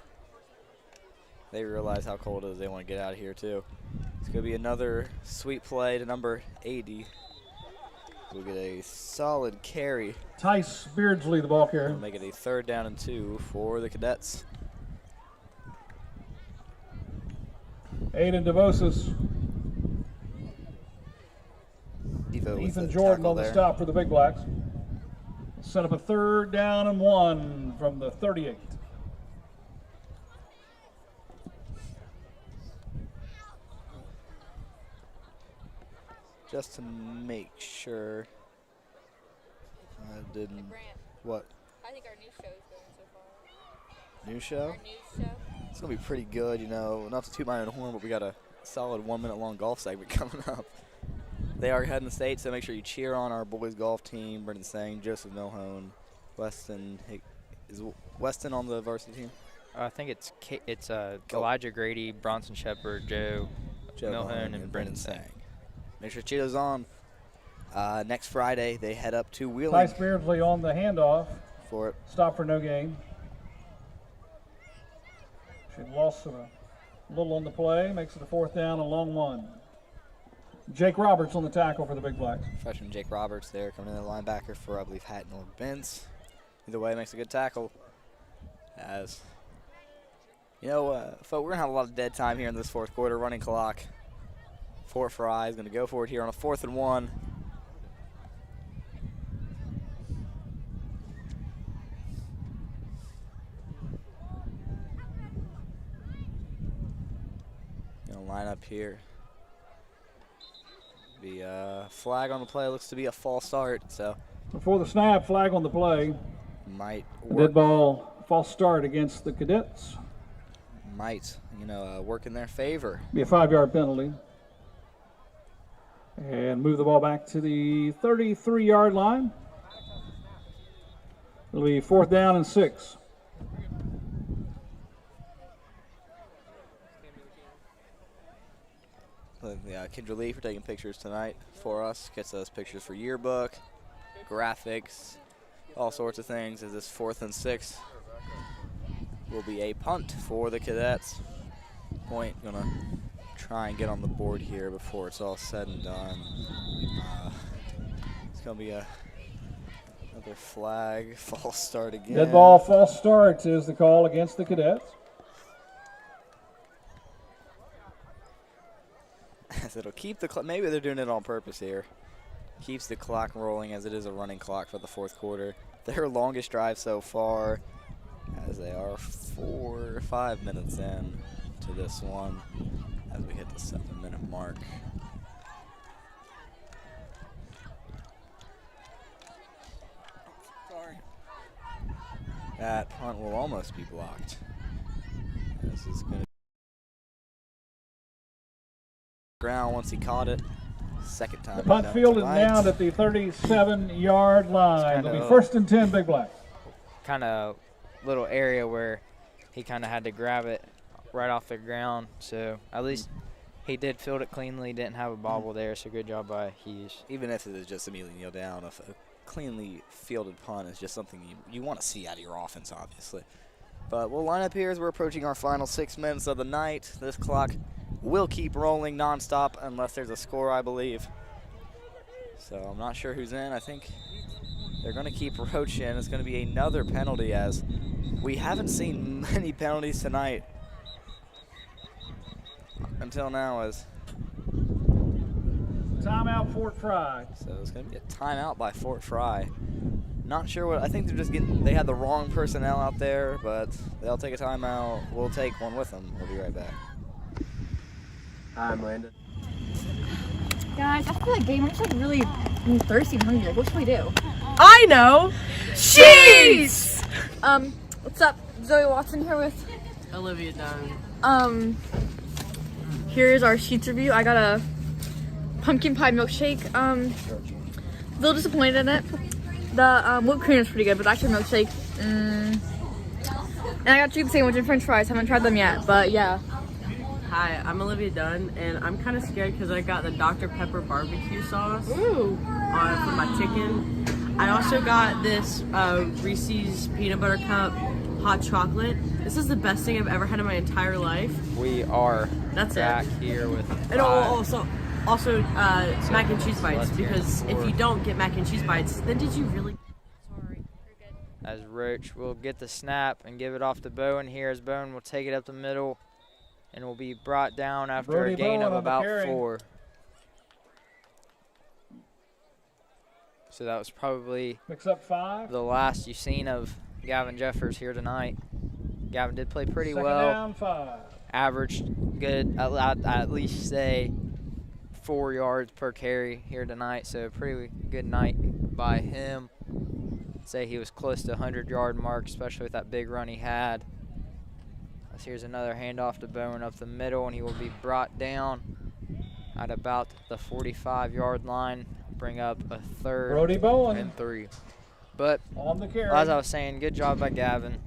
They realize how cold it is. They want to get out of here too. It's going to be another sweet play to number 80. We'll get a solid carry. Tice Beardsley, the ball carrier. We'll make it a 3rd down and 2 for the Cadets. Aiden DeVosis. Ethan Jordan on the there. stop for the Big Blacks. Set up a 3rd down and 1 from the 38. Just to make sure I didn't. What? I think our new show is going so far. New show? Our news show. It's going to be pretty good, you know. Not to toot my own horn, but we got a solid 1 minute long golf segment coming up. They are heading the state, so make sure you cheer on our boys golf team. Brendan Sang, Joseph Milhone, Weston. Is Weston on the varsity team? I think it's Elijah Grady, Bronson Shepard, Joe Milhone, and Brendan Sang. Make sure Cheeto's on. Next Friday, they head up to Wheeling. Tice Beardsley on the handoff. For it. Stop for no gain. She lost a little on the play. Makes it a 4th down, a long 1. Jake Roberts on the tackle for the Big Blacks. Freshman Jake Roberts there coming in the linebacker for, I believe, Hatton or Bentz. Either way, makes a good tackle. As, you know, folks, we're going to have a lot of dead time here in this 4th quarter. Running clock. Fort Frye is going to go for it here on a 4th and 1. Going to line up here. The flag on the play looks to be a false start, so. Before the snap, flag on the play. Might Dead ball, false start against the Cadets. Might, work in their favor. Be a 5-yard penalty. And move the ball back to the 33-yard line. It'll be 4th down and 6. Kendra Lee for taking pictures tonight for us. Gets us pictures for yearbook, graphics, all sorts of things. As this 4th and 6 will be a punt for the Cadets. Point gonna try and get on the board here before it's all said and done. It's gonna be another flag, false start again. Dead ball, false start is the call against the Cadets. It'll keep the clock. Maybe they're doing it on purpose here. Keeps the clock rolling as it is a running clock for the 4th quarter. Their longest drive so far, as they are 4 or 5 minutes in to this one, as we hit the 7-minute mark. Sorry. That punt will almost be blocked. This is going to ground once he caught it. Second time. The punt field is now at the 37-yard line. It'll be 1st and 10, Big Black. Kind of little area where he kind of had to grab it right off the ground. So at least he did field it cleanly, didn't have a bobble there. So good job by Hughes. Even if it is just immediately kneel down, if a cleanly fielded punt is just something you want to see out of your offense, obviously. But we'll line up here as we're approaching our final 6 minutes of the night. This clock will keep rolling nonstop unless there's a score, I believe. So I'm not sure who's in. I think they're going to keep Roach in. It's going to be another penalty, as we haven't seen many penalties tonight until now. As timeout, Fort Frye. So it's going to be a timeout by Fort Frye. Not sure what. I think they're just getting. They had the wrong personnel out there, but they'll take a timeout. We'll take one with them. We'll be right back. Hi, I'm Landon. Guys, after the game, I'm just like really thirsty and hungry. Like, what should we do? I know. Cheese! What's up? Zoe Watson here with Olivia Dunn. Here's our sheets review. I got a pumpkin pie milkshake. A little disappointed in it. The whipped cream is pretty good, but the actual milkshake, And I got chicken sandwich and French fries. Haven't tried them yet, but yeah. Hi, I'm Olivia Dunn, and I'm kind of scared because I got the Dr. Pepper barbecue sauce Ooh. For my chicken. I also got this Reese's peanut butter cup hot chocolate. This is the best thing I've ever had in my entire life. We are back here with And also mac and cheese bites, because if you don't get mac and cheese bites, then did you really? Sorry, you're good. As Roach will get the snap and give it off to Bowen here, as Bowen will take it up the middle and will be brought down after Brody a gain Bowen of on the about carry. 4. So that was probably Picks up 5. the last you've seen of Gavin Jeffers here tonight. Gavin did play pretty Second well. down, 5. Averaged good, I'd at least say 4 yards per carry here tonight. So pretty good night by him. I'd say he was close to 100-yard mark, especially with that big run he had. As here's another handoff to Bowen up the middle, and he will be brought down at about the 45-yard line. Bring up a 3rd Brody Bowen and 3. But on the carry. as I was saying, good job by Gavin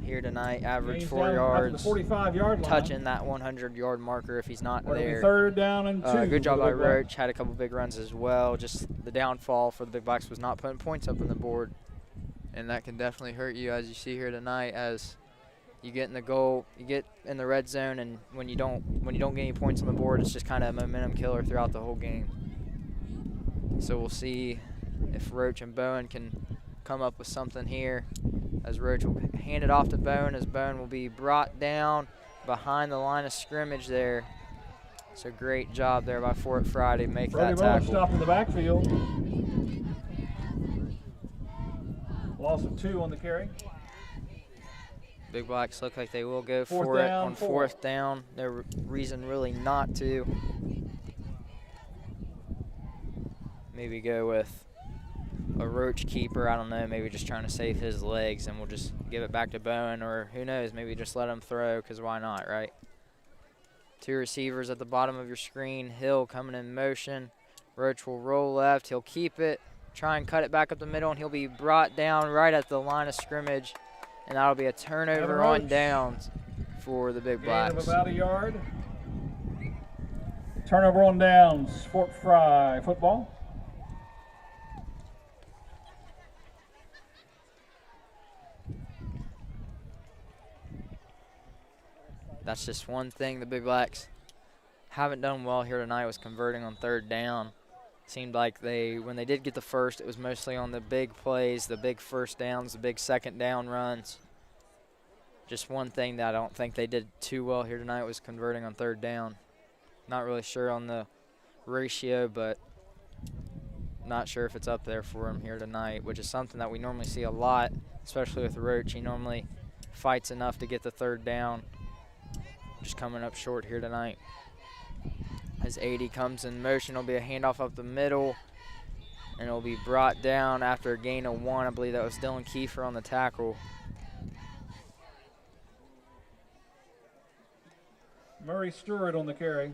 here tonight. Average He's 4 down yards. at the 45-yard line. Touching that 100-yard marker if he's not It'll be there. 3rd down and 2. Good job for by the Big Blacks. Roach. Had a couple big runs as well. Just the downfall for the Big Blacks was not putting points up on the board. And that can definitely hurt you, as you see here tonight, as you get in the goal, you get in the red zone, and when you don't get any points on the board, it's just kind of a momentum killer throughout the whole game. So we'll see if Roach and Bowen can come up with something here, as Roach will hand it off to Bowen, as Bowen will be brought down behind the line of scrimmage there. So great job there by Fort Frye to make Brody that Bowen tackle. stopped in the backfield. Loss of 2 on the carry. Big Blacks look like they will go Fourth for it down, on 4. 4th down. No reason really not to. Maybe go with a Roach keeper. I don't know, maybe just trying to save his legs, and we'll just give it back to Bowen, or who knows, maybe just let him throw, because why not, right? 2 receivers at the bottom of your screen. Hill coming in motion. Roach will roll left. He'll keep it, try and cut it back up the middle, and he'll be brought down right at the line of scrimmage. And that'll be a turnover on downs for the Big Gain Blacks. of about a yard. Turnover on downs. Fort Frye football. That's just one thing the Big Blacks haven't done well here tonight, was converting on 3rd down. Seemed like when they did get the first, it was mostly on the big plays, the big 1st downs, the big 2nd down runs. Just one thing that I don't think they did too well here tonight was converting on 3rd down. Not really sure on the ratio, but not sure if it's up there for him here tonight, which is something that we normally see a lot, especially with Roach. He normally fights enough to get the 3rd down. Just coming up short here tonight. As 80 comes in motion, it'll be a handoff up the middle, and it'll be brought down after a gain of 1. I believe that was Dylan Kiefer on the tackle. Murray Stewart on the carry.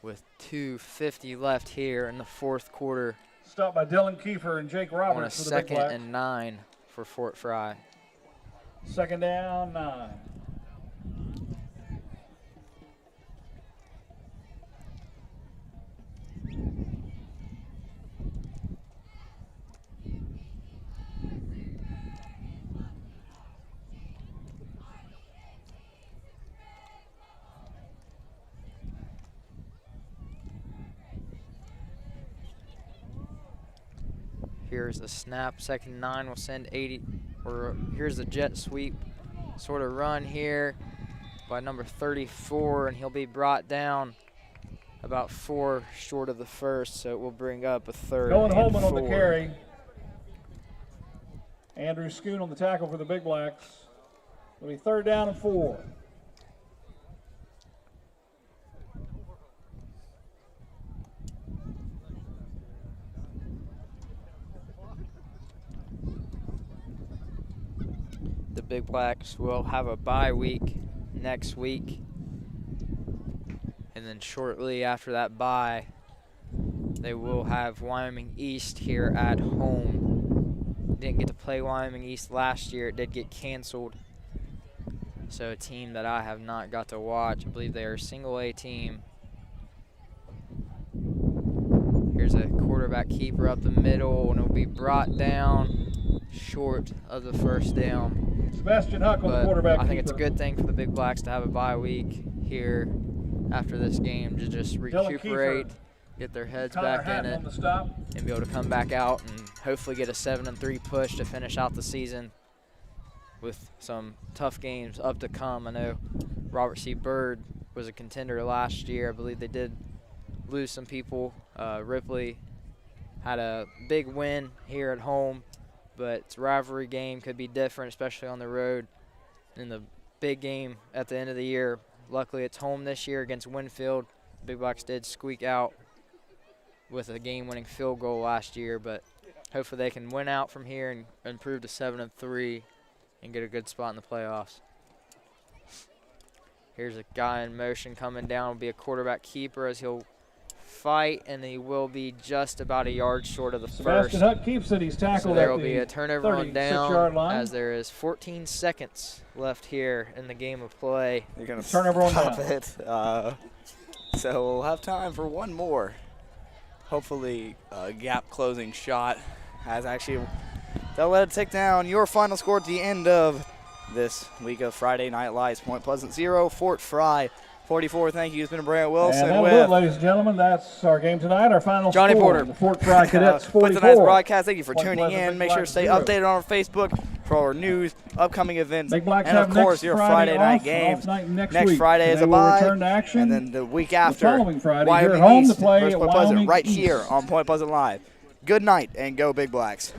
with 2:50 left here in the fourth quarter Stopped by Dylan Kiefer and Jake on a Roberts for the Big 2nd Blacks. and 9 for Fort Frye. 2nd down, 9. Here's the snap. 2nd and 9 will send 80. Or here's the jet sweep sort of run here by number 34, and he'll be brought down about 4 short of the first, so it will bring up a 3rd Going and Holman on the 4. carry. Andrew Schoon on the tackle for the Big Blacks. It'll be 3rd down and 4. The Big Blacks will have a bye week next week. And then shortly after that bye, they will have Wyoming East here at home. Didn't get to play Wyoming East last year. It did get canceled. So a team that I have not got to watch. I believe they are a single A team. Here's a quarterback keeper up the middle, and it'll be brought down short of the 1st down. Sebastian Huck on the But quarterback I think it's a keeper. good thing for the Big Blacks to have a bye week here after this game to just recuperate, get their heads Connor back in Hatton it, on the stop. and be able to come back out and hopefully get a 7-3 push to finish out the season with some tough games up to come. I know Robert C. Byrd was a contender last year. I believe they did lose some people. Ripley had a big win here at home, but it's a rivalry game, could be different, especially on the road. In the big game at the end of the year, luckily it's home this year against Winfield. Big Blacks did squeak out with a game-winning field goal last year, but hopefully they can win out from here and improve to 7-3 and get a good spot in the playoffs. Here's a guy in motion coming down. Will be a quarterback keeper as he'll fight, and he will be just about a yard short of the Sebastian first. Huck keeps it. He's tackled So there at will the be a turnover on 36-yard down line. as there is 14 seconds left here in the game of play. You're going to Turnover on stop down. it. So we'll have time for one more. Hopefully a gap closing shot. They'll let it tick down. Your final score at the end of this week of Friday Night Lights. Point Pleasant 0, Fort Frye 44. Thank you. It's been Brant Wilson And that'll do it, ladies and gentlemen. That's our game tonight. Our final Johnny score. Porter. The Fort Frye Cadets 44. With tonight's broadcast, thank you for Point tuning Pleasant in. Big Make sure to Blacks stay 0. updated on our Facebook for our news, upcoming events, Big Blacks and of have course next your Friday Friday night off, games. off night next Next week. Friday is They a will bye, return to action and then the week the after, following Friday here Wyoming at home East to play versus at Point Pleasant Wyoming right East. here on Point Pleasant Live. Good night and go Big Blacks.